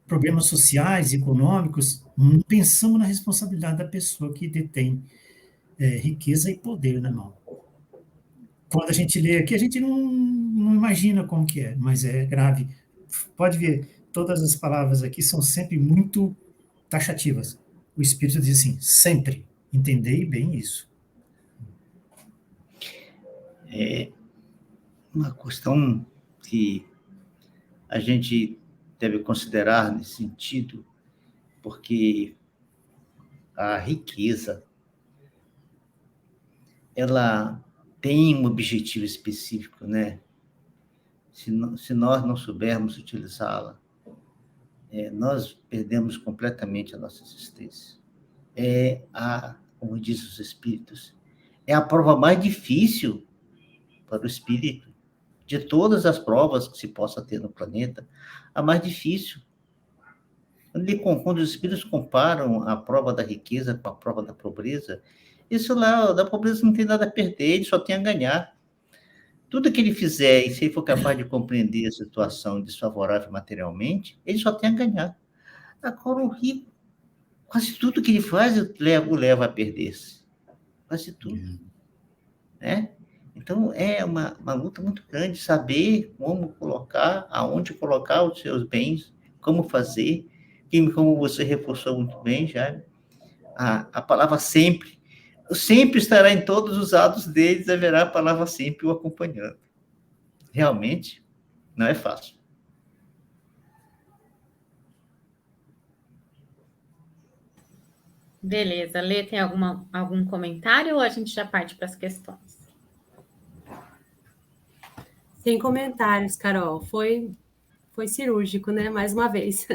Speaker 4: problemas sociais, econômicos, não pensamos na responsabilidade da pessoa que detém riqueza e poder na mão. Quando a gente lê aqui, a gente não imagina como que é, mas é grave. Pode ver, todas as palavras aqui são sempre muito taxativas. O Espírito diz assim, sempre, entendei bem isso.
Speaker 2: É uma questão que a gente deve considerar nesse sentido, porque a riqueza, ela tem um objetivo específico, né? Se nós não soubermos utilizá-la, nós perdemos completamente a nossa existência. Como diz os espíritos, é a prova mais difícil para o espírito, de todas as provas que se possa ter no planeta, a mais difícil. Quando os espíritos comparam a prova da riqueza com a prova da pobreza, isso lá, da pobreza não tem nada a perder, ele só tem a ganhar. Tudo que ele fizer, e se ele for capaz de compreender a situação desfavorável materialmente, ele só tem a ganhar. Agora, o rico, quase tudo que ele faz, o leva a perder-se. Quase tudo. Né? Então, é uma luta muito grande saber como colocar, aonde colocar os seus bens, como fazer, como você reforçou muito bem, já a palavra sempre estará em todos os atos deles, haverá a palavra sempre o acompanhando. Realmente, não é fácil.
Speaker 1: Beleza. Lê, tem algum comentário ou a gente já parte para as questões?
Speaker 3: Sem comentários, Carol. Foi cirúrgico, né? Mais uma vez.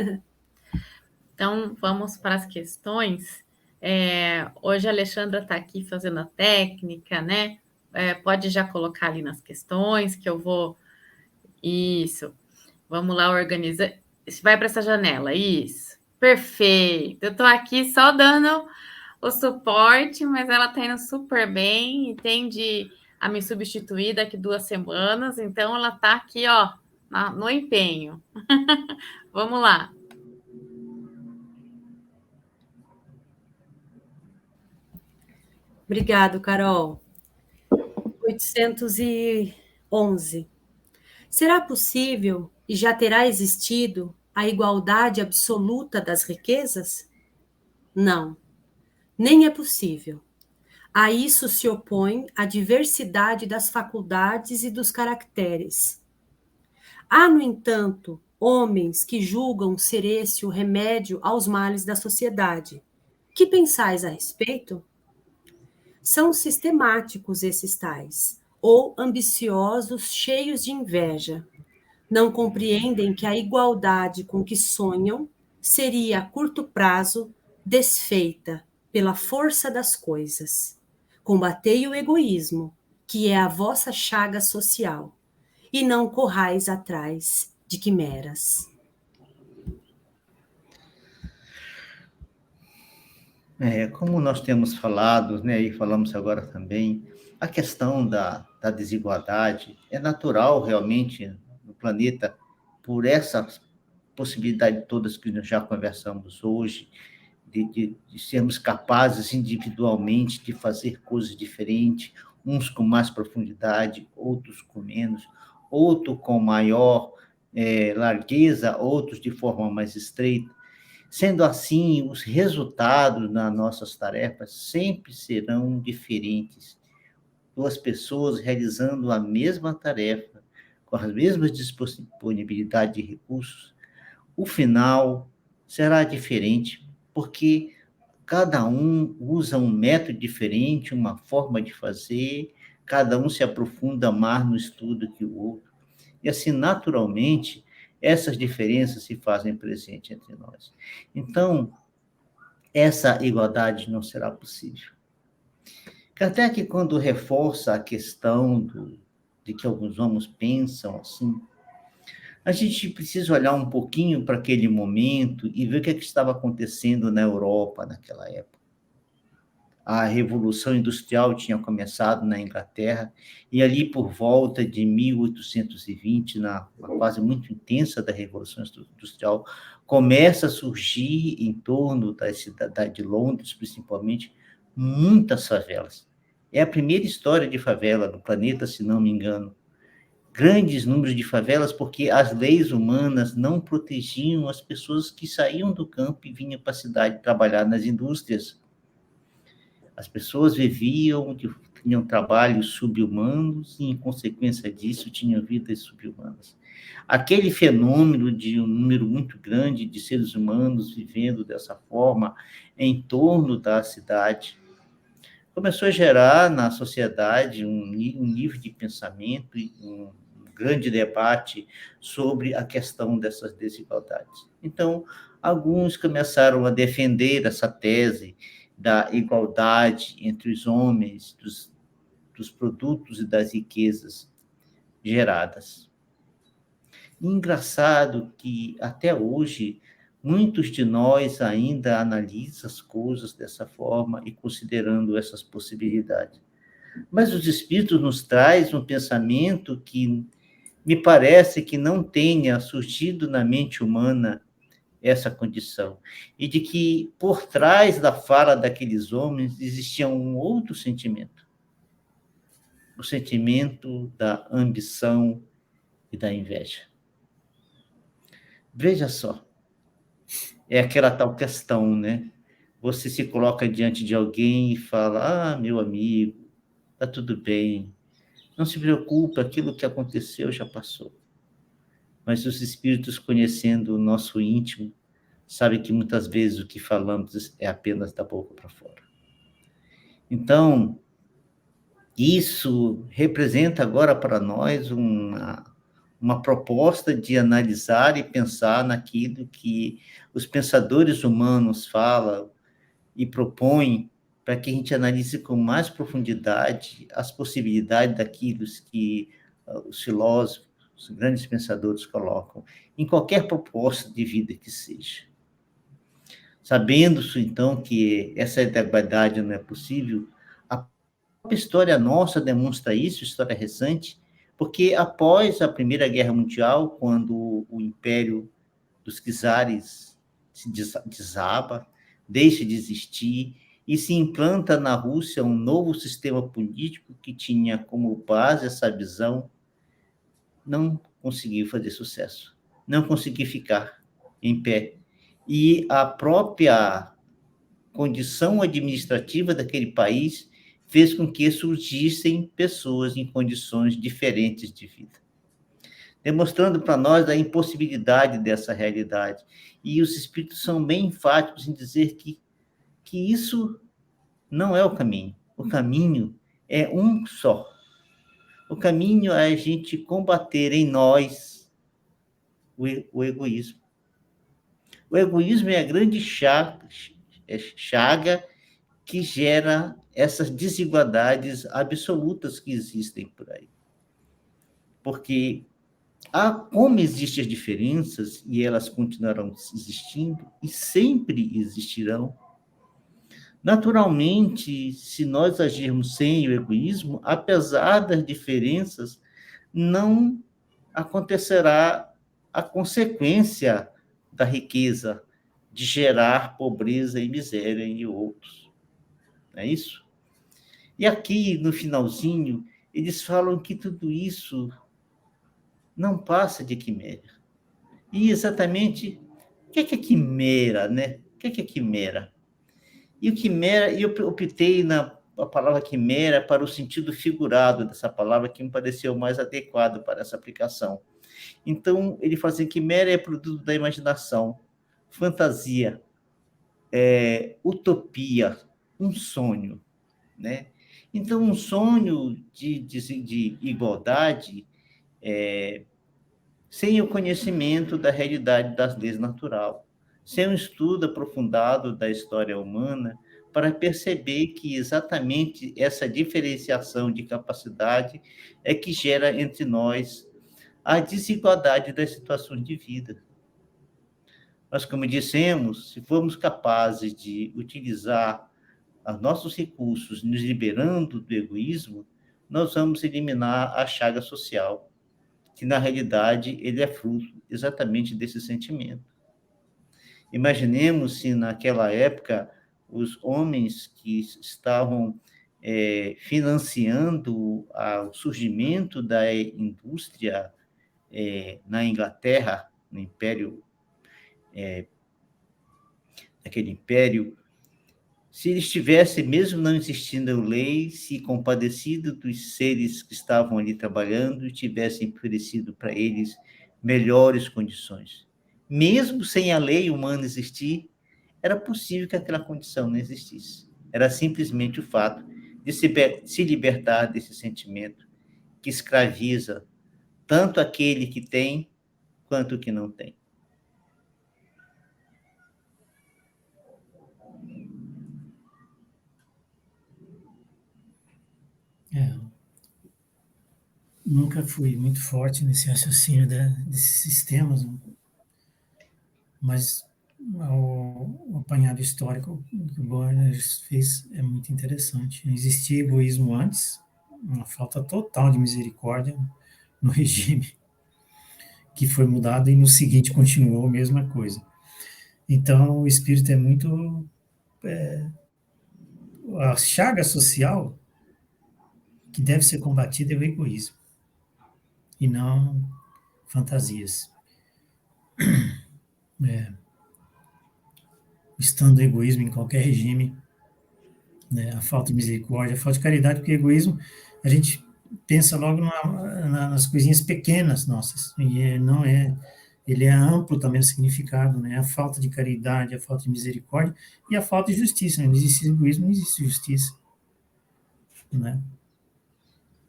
Speaker 1: Então, vamos para as questões. Hoje a Alexandra está aqui fazendo a técnica, né? Pode já colocar ali nas questões que eu vou... Isso. Vamos lá organizar. Vai para essa janela. Isso. Perfeito. Eu estou aqui só dando o suporte, mas ela está indo super bem e tende a me substituir daqui 2 semanas. Então, ela está aqui, ó, no empenho. Vamos lá.
Speaker 3: Obrigado, Carol. 811. Será possível e já terá existido a igualdade absoluta das riquezas? Não, nem é possível. A isso se opõe a diversidade das faculdades e dos caracteres. Há, no entanto, homens que julgam ser esse o remédio aos males da sociedade. Que pensais a respeito? São sistemáticos esses tais, ou ambiciosos, cheios de inveja. Não compreendem que a igualdade com que sonham seria a curto prazo desfeita pela força das coisas. Combatei o egoísmo, que é a vossa chaga social, e não corrais atrás de quimeras.
Speaker 2: Como nós temos falado, né, e falamos agora também, a questão da desigualdade é natural realmente no planeta, por essas possibilidades todas que nós já conversamos hoje, de sermos capazes individualmente de fazer coisas diferentes, uns com mais profundidade, outros com menos, outro com maior largueza, outros de forma mais estreita. Sendo assim, os resultados nas nossas tarefas sempre serão diferentes. Duas pessoas realizando a mesma tarefa, com as mesmas disponibilidades de recursos, o final será diferente, porque cada um usa um método diferente, uma forma de fazer, cada um se aprofunda mais no estudo que o outro. E assim, naturalmente, essas diferenças se fazem presentes entre nós. Então, essa igualdade não será possível. Kardec, quando reforça a questão de que alguns homens pensam assim, a gente precisa olhar um pouquinho para aquele momento e ver o que estava acontecendo na Europa naquela época. A Revolução Industrial tinha começado na Inglaterra, e ali por volta de 1820, na fase muito intensa da Revolução Industrial, começa a surgir em torno da cidade de Londres, principalmente, muitas favelas. É a primeira história de favela no planeta, se não me engano. Grandes números de favelas, porque as leis humanas não protegiam as pessoas que saíam do campo e vinham para a cidade trabalhar nas indústrias. As pessoas viviam, tinham trabalhos subhumanos e, em consequência disso, tinham vidas subhumanas. Aquele fenômeno de um número muito grande de seres humanos vivendo dessa forma em torno da cidade começou a gerar na sociedade um nível de pensamento e um grande debate sobre a questão dessas desigualdades. Então, alguns começaram a defender essa tese da igualdade entre os homens, dos produtos e das riquezas geradas. Engraçado que, até hoje, muitos de nós ainda analisam as coisas dessa forma e considerando essas possibilidades. Mas os Espíritos nos trazem um pensamento que me parece que não tenha surgido na mente humana essa condição, e de que por trás da fala daqueles homens existia um outro sentimento, o sentimento da ambição e da inveja. Veja só, é aquela tal questão, né? Você se coloca diante de alguém e fala: meu amigo, tá tudo bem, não se preocupe, aquilo que aconteceu já passou. Mas os espíritos, conhecendo o nosso íntimo, sabem que muitas vezes o que falamos é apenas da boca para fora. Então, isso representa agora para nós uma proposta de analisar e pensar naquilo que os pensadores humanos falam e propõem, para que a gente analise com mais profundidade as possibilidades daquilo que os filósofos, os grandes pensadores colocam em qualquer proposta de vida que seja. Sabendo-se, então, que essa igualdade não é possível, a própria história nossa demonstra isso, história recente, porque após a Primeira Guerra Mundial, quando o Império dos Czares se desaba, deixa de existir, e se implanta na Rússia um novo sistema político que tinha como base essa visão, não conseguiu fazer sucesso, não conseguiu ficar em pé. E a própria condição administrativa daquele país fez com que surgissem pessoas em condições diferentes de vida, demonstrando para nós a impossibilidade dessa realidade. E os espíritos são bem enfáticos em dizer que isso não é o caminho. O caminho é um só. O caminho é a gente combater em nós o egoísmo. O egoísmo é a grande chaga que gera essas desigualdades absolutas que existem por aí. Porque como existem as diferenças, e elas continuarão existindo, e sempre existirão, naturalmente, se nós agirmos sem o egoísmo, apesar das diferenças, não acontecerá a consequência da riqueza, de gerar pobreza e miséria em outros. Não é isso? E aqui, no finalzinho, eles falam que tudo isso não passa de quimera. E exatamente o que é quimera, né? O que é quimera? E o quimera, eu optei na a palavra quimera para o sentido figurado dessa palavra, que me pareceu mais adequado para essa aplicação. Então, ele fala assim, quimera é produto da imaginação, fantasia, utopia, um sonho, né? Então, um sonho de igualdade sem o conhecimento da realidade das leis naturais, sem um estudo aprofundado da história humana, para perceber que exatamente essa diferenciação de capacidade é que gera entre nós a desigualdade das situações de vida. Mas, como dissemos, se formos capazes de utilizar os nossos recursos, nos liberando do egoísmo, nós vamos eliminar a chaga social, que na realidade ele é fruto exatamente desse sentimento. Imaginemos se naquela época os homens que estavam financiando o surgimento da indústria na Inglaterra, no Império, naquele império, se eles tivessem, mesmo não existindo lei, se compadecido dos seres que estavam ali trabalhando e tivessem oferecido para eles melhores condições. Mesmo sem a lei humana existir, era possível que aquela condição não existisse. Era simplesmente o fato de se libertar desse sentimento que escraviza tanto aquele que tem quanto o que não tem.
Speaker 4: Nunca fui muito forte nesse raciocínio desses sistemas, mas o apanhado histórico que o Borges fez é muito interessante. Existia egoísmo antes, uma falta total de misericórdia no regime, que foi mudado e no seguinte continuou a mesma coisa. Então, o espírito é muito... a chaga social que deve ser combatida é o egoísmo, e não fantasias. Estando o egoísmo em qualquer regime, né, a falta de misericórdia, a falta de caridade, porque egoísmo, a gente pensa logo nas coisinhas pequenas nossas, e não é, ele é amplo também o significado, né, a falta de caridade, a falta de misericórdia e a falta de justiça, não existe egoísmo, não existe justiça, né,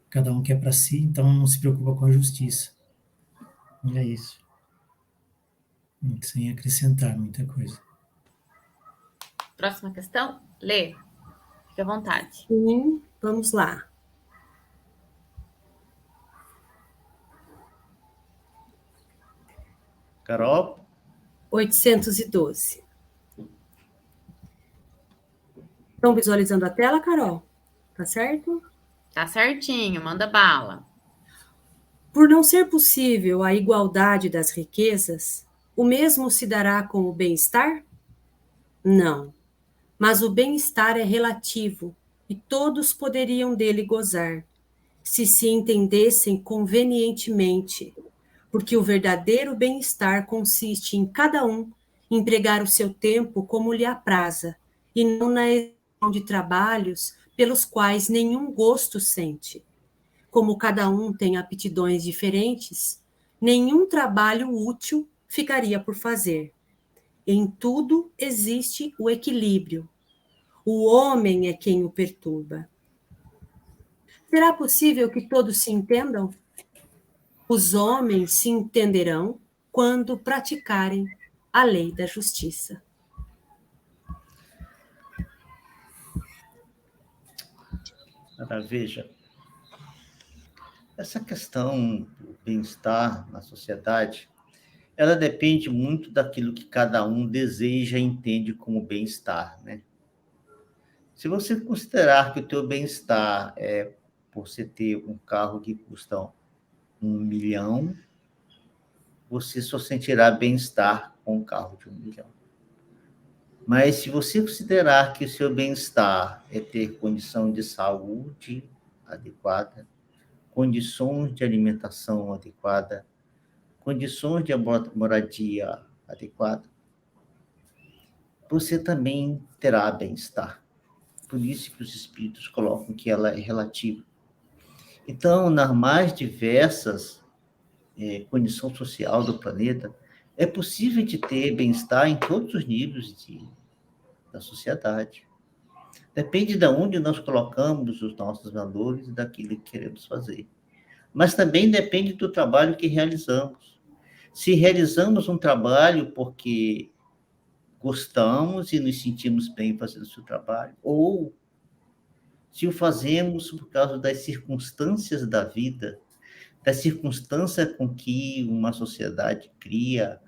Speaker 4: cada um quer para si, então não se preocupa com a justiça, e é isso, sem acrescentar muita coisa.
Speaker 1: Próxima questão, Lê. Fique à vontade.
Speaker 3: Sim, vamos lá.
Speaker 2: Carol?
Speaker 3: 812. Estão visualizando a tela, Carol? Tá certo?
Speaker 1: Tá certinho, manda bala.
Speaker 3: Por não ser possível a igualdade das riquezas, o mesmo se dará com o bem-estar? Não. Mas o bem-estar é relativo e todos poderiam dele gozar, se entendessem convenientemente, porque o verdadeiro bem-estar consiste em cada um empregar o seu tempo como lhe apraza, e não na execução de trabalhos pelos quais nenhum gosto sente. Como cada um tem aptidões diferentes, nenhum trabalho útil ficaria por fazer. Em tudo existe o equilíbrio. O homem é quem o perturba. Será possível que todos se entendam? Os homens se entenderão quando praticarem a lei da justiça.
Speaker 2: Veja, essa questão do bem-estar na sociedade, ela depende muito daquilo que cada um deseja e entende como bem-estar, né? Se você considerar que o teu bem-estar é por você ter um carro que custa 1 milhão, você só sentirá bem-estar com um carro de 1 milhão. Mas se você considerar que o seu bem-estar é ter condição de saúde adequada, condições de alimentação adequada, condições de moradia adequada, você também terá bem-estar. Por isso que os espíritos colocam que ela é relativa. Então, nas mais diversas condições sociais do planeta, é possível de ter bem-estar em todos os níveis da sociedade. Depende de onde nós colocamos os nossos valores e daquilo que queremos fazer. Mas também depende do trabalho que realizamos. Se realizamos um trabalho porque gostamos e nos sentimos bem fazendo o seu trabalho, ou se o fazemos por causa das circunstâncias da vida, da circunstância com que uma sociedade cria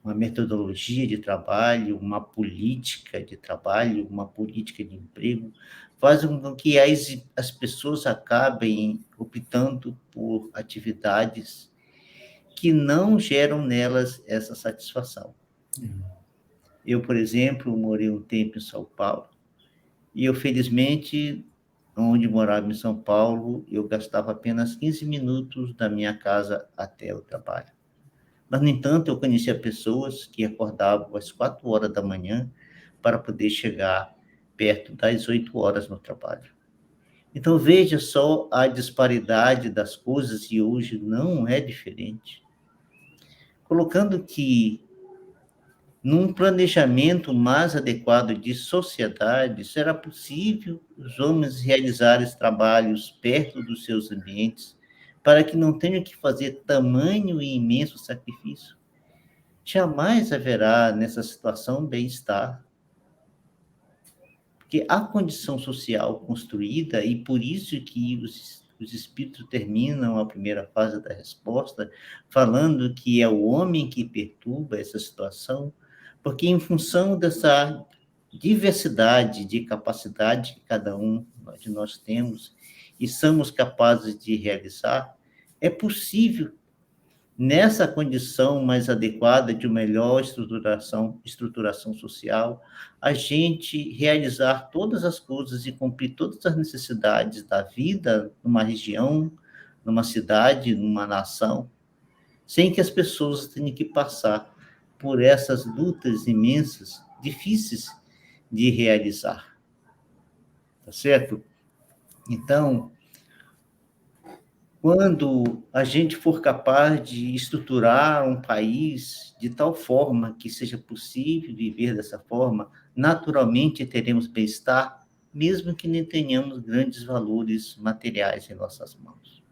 Speaker 2: uma metodologia de trabalho, uma política de trabalho, uma política de emprego, fazem com que as pessoas acabem optando por atividades que não geram nelas essa satisfação. Eu, por exemplo, morei um tempo em São Paulo, e eu, felizmente, onde morava em São Paulo, eu gastava apenas 15 minutos da minha casa até o trabalho. Mas, no entanto, eu conhecia pessoas que acordavam às 4 horas da manhã para poder chegar perto das 8 horas no trabalho. Então, veja só a disparidade das coisas, e hoje não é diferente. Colocando que, num planejamento mais adequado de sociedade, será possível os homens realizarem os trabalhos perto dos seus ambientes, para que não tenham que fazer tamanho e imenso sacrifício. Jamais haverá nessa situação bem-estar. Porque a condição social construída, e por isso que os espíritos terminam a primeira fase da resposta, falando que é o homem que perturba essa situação, porque em função dessa diversidade de capacidade que cada um de nós temos, e somos capazes de realizar, é possível, nessa condição mais adequada de melhor estruturação social, a gente realizar todas as coisas e cumprir todas as necessidades da vida numa região, numa cidade, numa nação, sem que as pessoas tenham que passar por essas lutas imensas, difíceis de realizar. Tá certo? Então, quando a gente for capaz de estruturar um país de tal forma que seja possível viver dessa forma, naturalmente teremos bem-estar, mesmo que nem tenhamos grandes valores materiais em nossas mãos.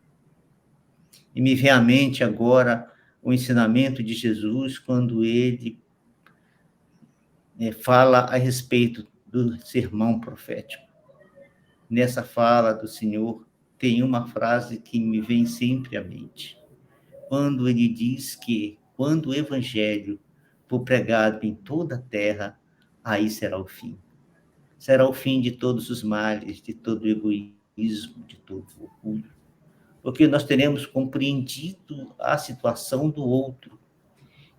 Speaker 2: E me vem à mente agora o ensinamento de Jesus, quando ele fala a respeito do sermão profético. Nessa fala do Senhor, tem uma frase que me vem sempre à mente. Quando ele diz que, quando o evangelho for pregado em toda a terra, aí será o fim. Será o fim de todos os males, de todo o egoísmo, de todo o orgulho. Porque nós teremos compreendido a situação do outro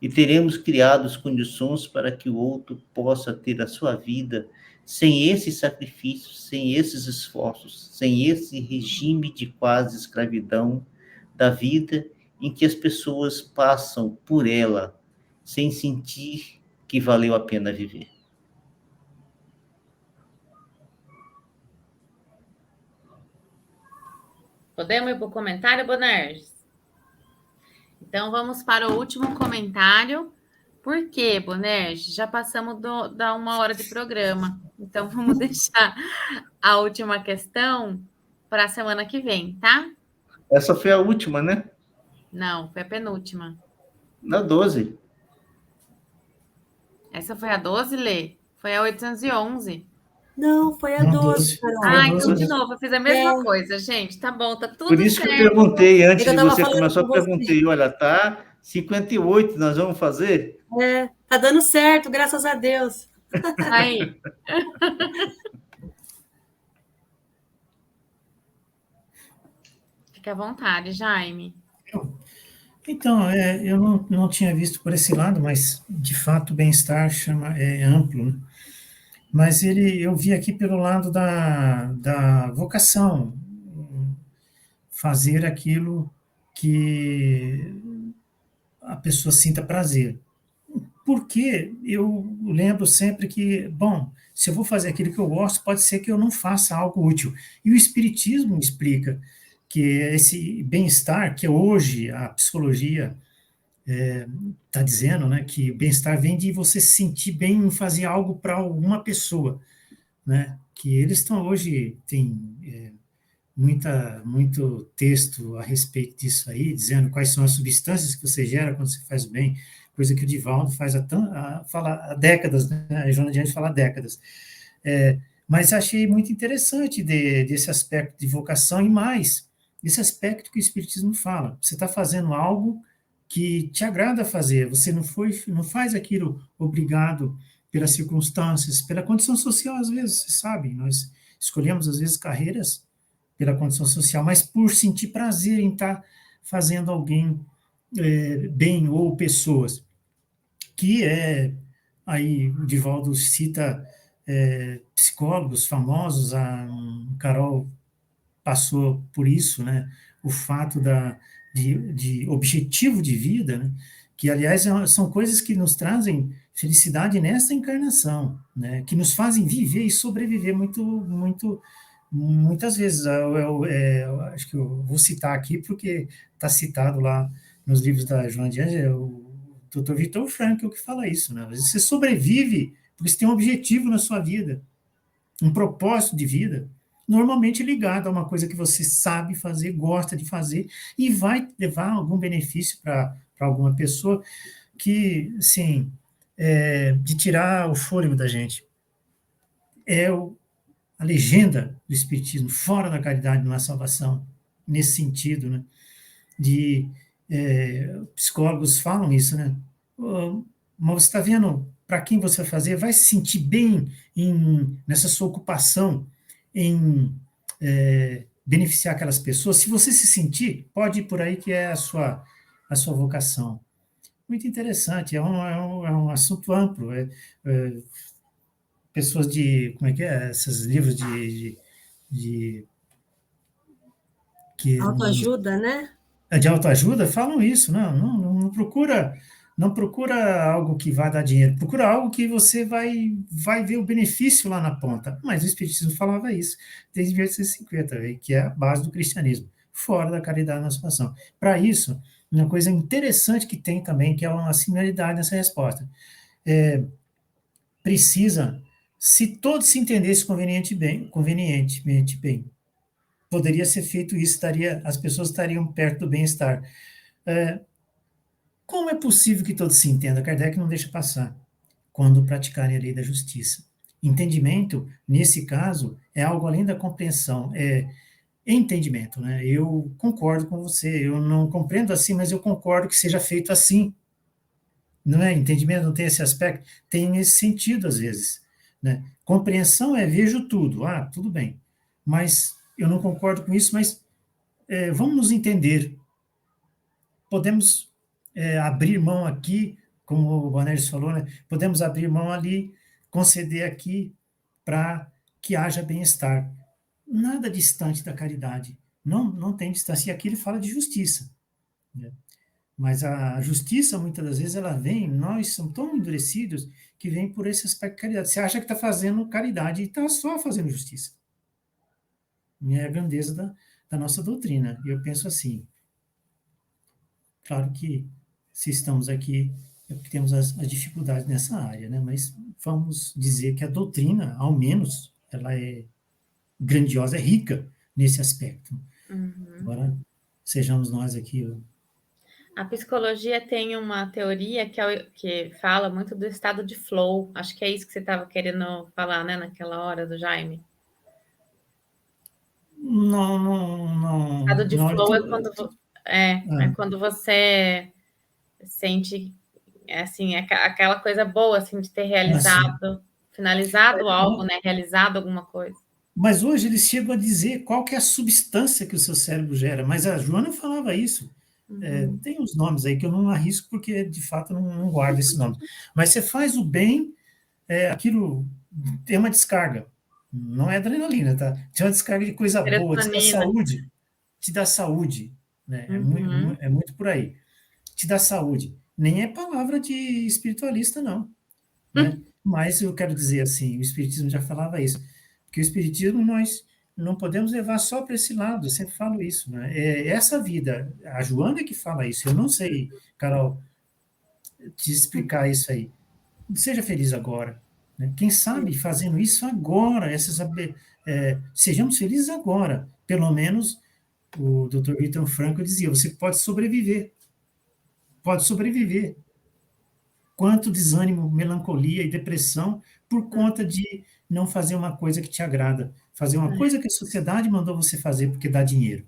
Speaker 2: e teremos criado as condições para que o outro possa ter a sua vida sem esses sacrifícios, sem esses esforços, sem esse regime de quase escravidão da vida em que as pessoas passam por ela sem sentir que valeu a pena viver.
Speaker 1: Podemos ir para o comentário, Bonerges? Então, vamos para o último comentário. Por quê, Bonerges? Já passamos da 1 hora de programa. Então, vamos deixar a última questão para a semana que vem, tá?
Speaker 2: Essa foi a última, né?
Speaker 1: Não, foi a penúltima.
Speaker 2: Na 12.
Speaker 1: Essa foi a 12, Lê? Foi a 811.
Speaker 3: Não, foi a 12, Carol.
Speaker 1: Ah, então de novo, eu fiz a mesma coisa, gente. Tá bom, tá tudo certo.
Speaker 2: Por isso que eu perguntei, antes de você começar,
Speaker 3: eu
Speaker 2: perguntei, olha, tá 58, nós vamos fazer?
Speaker 3: Tá dando certo, graças a Deus.
Speaker 1: Aí. Fique à vontade, Jaime.
Speaker 4: Então, eu não tinha visto por esse lado, mas, de fato, o bem-estar é amplo, né? Mas eu vi aqui pelo lado da vocação, fazer aquilo que a pessoa sinta prazer. Porque eu lembro sempre que, bom, se eu vou fazer aquilo que eu gosto, pode ser que eu não faça algo útil. E o Espiritismo explica que esse bem-estar, que hoje a psicologia está dizendo, né, que bem-estar vem de você se sentir bem em fazer algo para alguma pessoa, né, que eles estão hoje, tem muito texto a respeito disso aí, dizendo quais são as substâncias que você gera quando você faz o bem, coisa que o Divaldo faz fala há décadas, né? A Joana de Anjos fala há décadas. Mas achei muito interessante desse aspecto de vocação e mais, esse aspecto que o Espiritismo fala. Você está fazendo algo que te agrada fazer, você não faz aquilo obrigado pelas circunstâncias, pela condição social, às vezes, você sabe, nós escolhemos, às vezes, carreiras pela condição social, mas por sentir prazer em estar fazendo alguém bem, ou pessoas, que aí o Divaldo cita psicólogos famosos, a Carol passou por isso, né, o fato de objetivo de vida, né, que, aliás, são coisas que nos trazem felicidade nesta encarnação, né, que nos fazem viver e sobreviver muitas vezes. Eu acho que eu vou citar aqui, porque está citado lá nos livros da Joana de Anjos, o Dr. Viktor Frankl que fala isso, né? Às vezes você sobrevive porque você tem um objetivo na sua vida, um propósito de vida, normalmente ligado a uma coisa que você sabe fazer, gosta de fazer, e vai levar algum benefício para alguma pessoa, que, assim, de tirar o fôlego da gente. A legenda do Espiritismo, fora da caridade não há salvação, nesse sentido, né? Psicólogos falam isso, né? Mas você está vendo para quem você vai fazer, vai se sentir bem nessa sua ocupação, em beneficiar aquelas pessoas. Se você se sentir, pode ir por aí, que é a sua vocação. Muito interessante, é um assunto amplo. Pessoas como é que é? Esses livros
Speaker 3: Autoajuda, né?
Speaker 4: De autoajuda falam isso, não procura algo que vai dar dinheiro, procura algo que você vai ver o benefício lá na ponta. Mas o Espiritismo falava isso desde 1850, que é a base do cristianismo, fora da caridade na salvação. Para isso, uma coisa interessante que tem também, que é uma similaridade nessa resposta, precisa, se todos se entendessem convenientemente bem, poderia ser feito isso, as pessoas estariam perto do bem-estar. Como é possível que todos se entendam? Kardec não deixa passar. Quando praticarem a lei da justiça. Entendimento, nesse caso, é algo além da compreensão, é entendimento, né? Eu concordo com você, eu não compreendo assim, mas eu concordo que seja feito assim. Não é? Entendimento não tem esse aspecto? Tem esse sentido, às vezes, né? Compreensão vejo tudo, tudo bem, mas eu não concordo com isso, mas vamos nos entender. Podemos abrir mão aqui, como o Bonelis falou, né? Podemos abrir mão ali, conceder aqui, para que haja bem-estar. Nada distante da caridade. Não tem distância. E aqui ele fala de justiça, né? Mas a justiça, muitas das vezes, ela vem, nós somos tão endurecidos, que vem por esse aspecto de caridade. Você acha que está fazendo caridade e está só fazendo justiça. E é a grandeza da nossa doutrina. E eu penso assim, claro que se estamos aqui é porque temos as dificuldades nessa área, né? Mas vamos dizer que a doutrina, ao menos, ela é grandiosa, é rica nesse aspecto. Agora, sejamos nós aqui.
Speaker 1: A psicologia tem uma teoria que fala muito do estado de flow. Acho que é isso que você estava querendo falar, né, naquela hora do Jaime.
Speaker 4: Não.
Speaker 1: Estado de flow é quando você sente assim, aquela coisa boa assim, de ter realizado, finalizado algo, né? Realizado alguma coisa.
Speaker 4: Mas hoje eles chegam a dizer qual que é a substância que o seu cérebro gera. Mas a Joana falava isso. Tem uns nomes aí que eu não arrisco, porque de fato não guardo esse nome. Mas você faz o bem, aquilo tem uma descarga. Não é adrenalina, tá? Tem uma descarga de coisa boa, te dá saúde. né?
Speaker 1: Uhum.
Speaker 4: É muito por aí. Te dá saúde. Nem é palavra de espiritualista, não, né? Mas eu quero dizer assim, o espiritismo já falava isso, que o espiritismo nós não podemos levar só para esse lado, eu sempre falo isso, né? É essa vida, a Joana que fala isso, eu não sei, Carol, te explicar isso aí. Seja feliz agora, né? Quem sabe fazendo isso agora, sejamos felizes agora, pelo menos o Dr. Viktor Frankl dizia, você pode sobreviver. Quanto desânimo, melancolia e depressão por conta de não fazer uma coisa que te agrada, fazer uma coisa que a sociedade mandou você fazer porque dá dinheiro,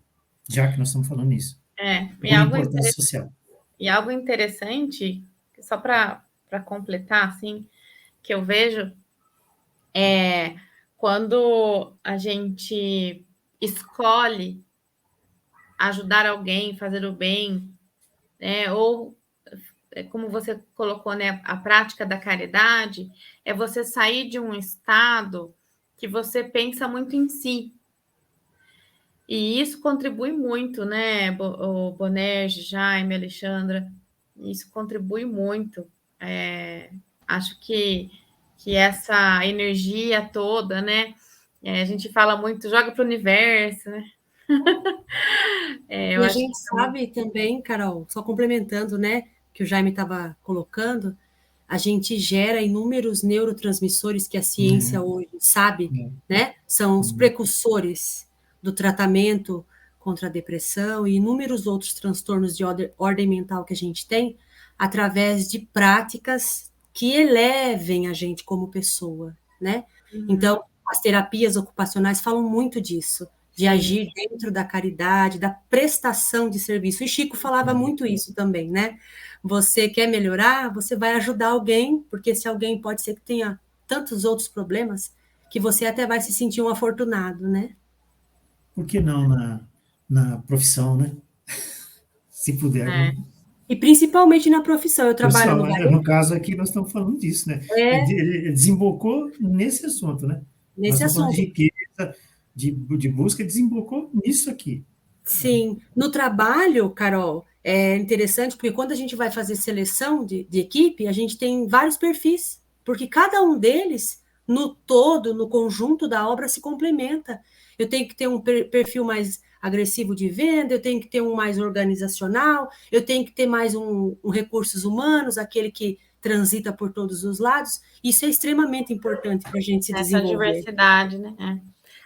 Speaker 4: já que nós estamos falando nisso,
Speaker 1: E
Speaker 4: ou importância social.
Speaker 1: E algo interessante, só para completar, assim, que eu vejo é quando a gente escolhe ajudar alguém, fazer o bem, né? Ou como você colocou, né, a prática da caridade, é você sair de um estado que você pensa muito em si. E isso contribui muito, né, o Bonerge, Jaime, Alexandra, isso contribui muito. Acho que essa energia toda, né, a gente fala muito, joga para o universo, né?
Speaker 3: E
Speaker 1: Eu
Speaker 3: a
Speaker 1: acho
Speaker 3: gente
Speaker 1: que também.
Speaker 3: sabe também, Carol, só complementando, né, que o Jaime estava colocando, a gente gera inúmeros neurotransmissores que a ciência hoje sabe, né, são os precursores do tratamento contra a depressão e inúmeros outros transtornos de ordem mental que a gente tem através de práticas que elevem a gente como pessoa, né? Então, as terapias ocupacionais falam muito disso, de agir dentro da caridade, da prestação de serviço. E Chico falava muito isso também, né? Você quer melhorar, você vai ajudar alguém, porque se alguém pode ser que tenha tantos outros problemas, que você até vai se sentir um afortunado, né?
Speaker 4: Por que não na profissão, né? Se puder, né?
Speaker 3: E principalmente na profissão. Eu trabalho no varejo.
Speaker 4: No caso aqui, nós estamos falando disso, né? Desembocou nesse assunto, né? Nós
Speaker 3: Nesse
Speaker 4: estamos falando de
Speaker 3: assunto.
Speaker 4: riqueza, de busca, desembocou nisso aqui.
Speaker 3: Sim. No trabalho, Carol, é interessante porque quando a gente vai fazer seleção de equipe, a gente tem vários perfis, porque cada um deles, no todo, no conjunto da obra, se complementa. Eu tenho que ter um perfil mais agressivo de venda, eu tenho que ter um mais organizacional, eu tenho que ter mais um recursos humanos, aquele que transita por todos os lados. Isso é extremamente importante para a gente se
Speaker 1: Essa
Speaker 3: desenvolver.
Speaker 1: diversidade, né?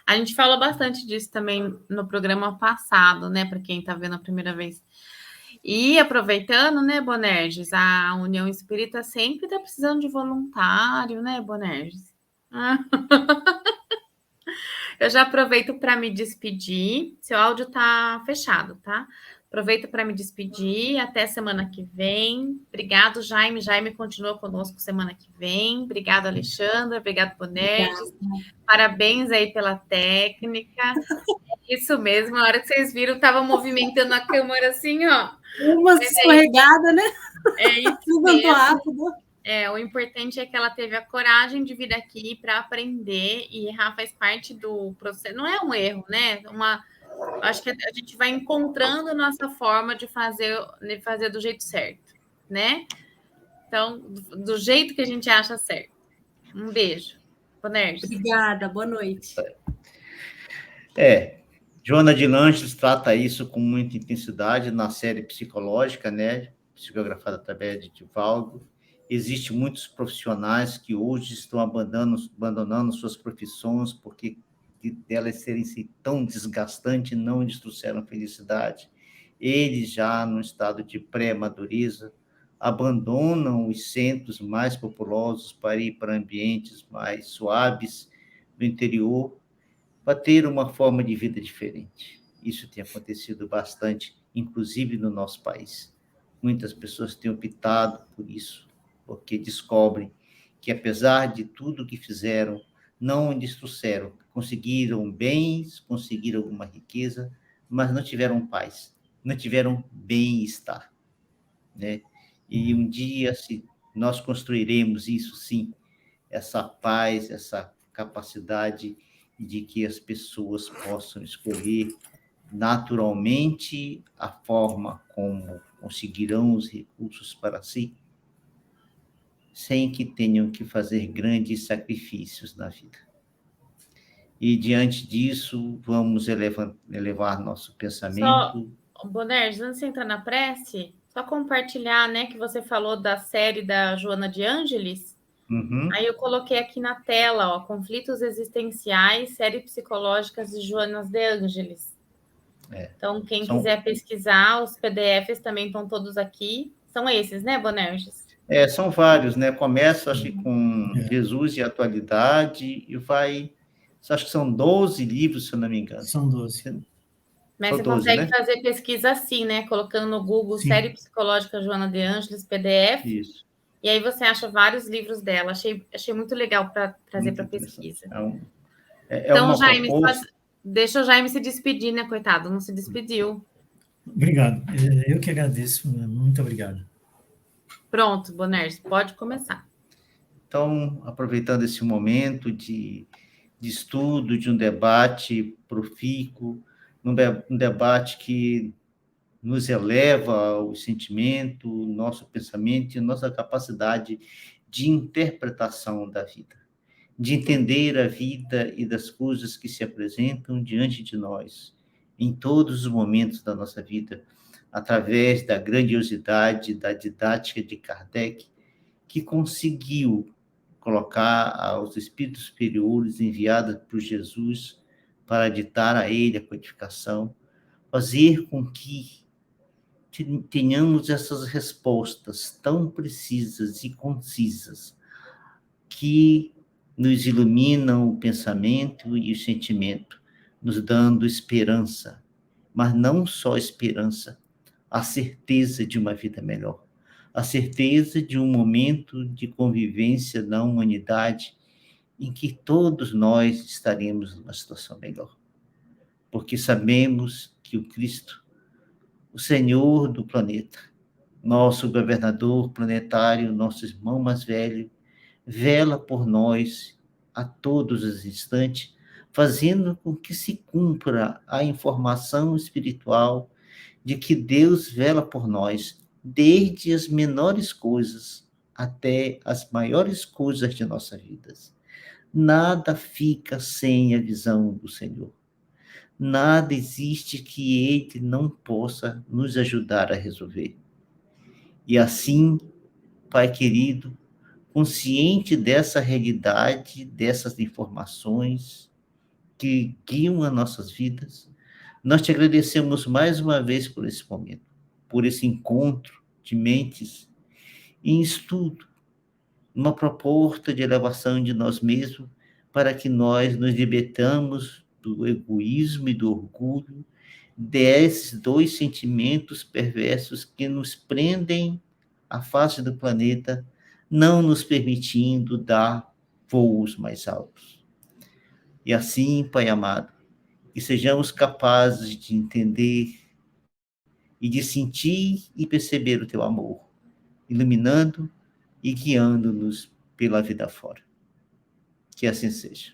Speaker 1: A gente falou bastante disso também no programa passado, né? Para quem está vendo a primeira vez. E aproveitando, né, Bonerges, a União Espírita sempre está precisando de voluntário, né, Bonerges? Eu já aproveito para me despedir. Seu áudio está fechado, tá? Aproveito para me despedir. Até semana que vem. Obrigado, Jaime. Jaime continua conosco semana que vem. Obrigado, Alexandra. Obrigado, Bonerges. Parabéns aí pela técnica. Isso mesmo. A hora que vocês viram, estava movimentando a câmera assim, ó.
Speaker 3: Uma escorregada, né?
Speaker 1: É isso
Speaker 3: mesmo. Rápido.
Speaker 1: O importante é que ela teve a coragem de vir aqui para aprender e errar faz parte do processo. Não é um erro, né? Acho que a gente vai encontrando a nossa forma de fazer do jeito certo, né? Então, do jeito que a gente acha certo. Um beijo. Bonerges.
Speaker 3: Obrigada, boa noite.
Speaker 2: Joana de Lanches trata isso com muita intensidade na série psicológica, né? Psicografada através de Divaldo. Existem muitos profissionais que hoje estão abandonando suas profissões porque delas serem tão desgastantes não lhes trouxeram felicidade. Eles já no estado de pré-madureza abandonam os centros mais populosos para ir para ambientes mais suaves do interior para ter uma forma de vida diferente. Isso tem acontecido bastante, inclusive no nosso país. Muitas pessoas têm optado por isso, porque descobrem que, apesar de tudo que fizeram, não lhes trouxeram, conseguiram bens, conseguiram alguma riqueza, mas não tiveram paz, não tiveram bem-estar, né? E um dia, se nós construiremos isso, sim, essa paz, essa capacidade de que as pessoas possam escolher naturalmente a forma como conseguirão os recursos para si, sem que tenham que fazer grandes sacrifícios na vida. E, diante disso, vamos elevar nosso pensamento.
Speaker 1: Bonerges, antes de entrar na prece, só compartilhar, né, que você falou da série da Joana de Ângeles.
Speaker 2: Uhum.
Speaker 1: Aí eu coloquei aqui na tela, ó, Conflitos Existenciais, série psicológicas de Joana de Ângeles. Então, quem quiser pesquisar, os PDFs também estão todos aqui. São esses, né, Bonerges?
Speaker 2: São vários, né? Começa, acho que, com Jesus e a Atualidade, e vai... Acho que são 12 livros, se eu não me engano.
Speaker 4: São 12.
Speaker 1: Mas você 12, consegue, né, fazer pesquisa assim, né? Colocando no Google Série Psicológica Joana de Ângeles, PDF.
Speaker 2: Isso.
Speaker 1: E aí você acha vários livros dela. Achei muito legal para trazer para pesquisa. Então, Jaime, deixa o Jaime se despedir, né, coitado? Não se despediu.
Speaker 4: Obrigado. Eu que agradeço. Muito obrigado.
Speaker 1: Pronto, Bonerges, pode começar.
Speaker 2: Então, aproveitando esse momento de estudo, de um debate profícuo, um debate que nos eleva o sentimento, o nosso pensamento e a nossa capacidade de interpretação da vida, de entender a vida e das coisas que se apresentam diante de nós, em todos os momentos da nossa vida, através da grandiosidade da didática de Kardec, que conseguiu colocar aos espíritos superiores enviados por Jesus para ditar a ele a codificação, fazer com que tenhamos essas respostas tão precisas e concisas que nos iluminam o pensamento e o sentimento, nos dando esperança, mas não só esperança, a certeza de uma vida melhor, a certeza de um momento de convivência na humanidade em que todos nós estaremos numa situação melhor. Porque sabemos que o Cristo, o Senhor do planeta, nosso governador planetário, nosso irmão mais velho, vela por nós a todos os instantes, fazendo com que se cumpra a informação espiritual de que Deus vela por nós, desde as menores coisas até as maiores coisas de nossas vidas. Nada fica sem a visão do Senhor. Nada existe que Ele não possa nos ajudar a resolver. E assim, Pai querido, consciente dessa realidade, dessas informações que guiam as nossas vidas, nós te agradecemos mais uma vez por esse momento, por esse encontro de mentes em estudo, uma proposta de elevação de nós mesmos, para que nós nos libertamos do egoísmo e do orgulho, desses dois sentimentos perversos que nos prendem à face do planeta, não nos permitindo dar voos mais altos. E assim, Pai amado, que sejamos capazes de entender e de sentir e perceber o teu amor, iluminando e guiando-nos pela vida fora. Que assim seja.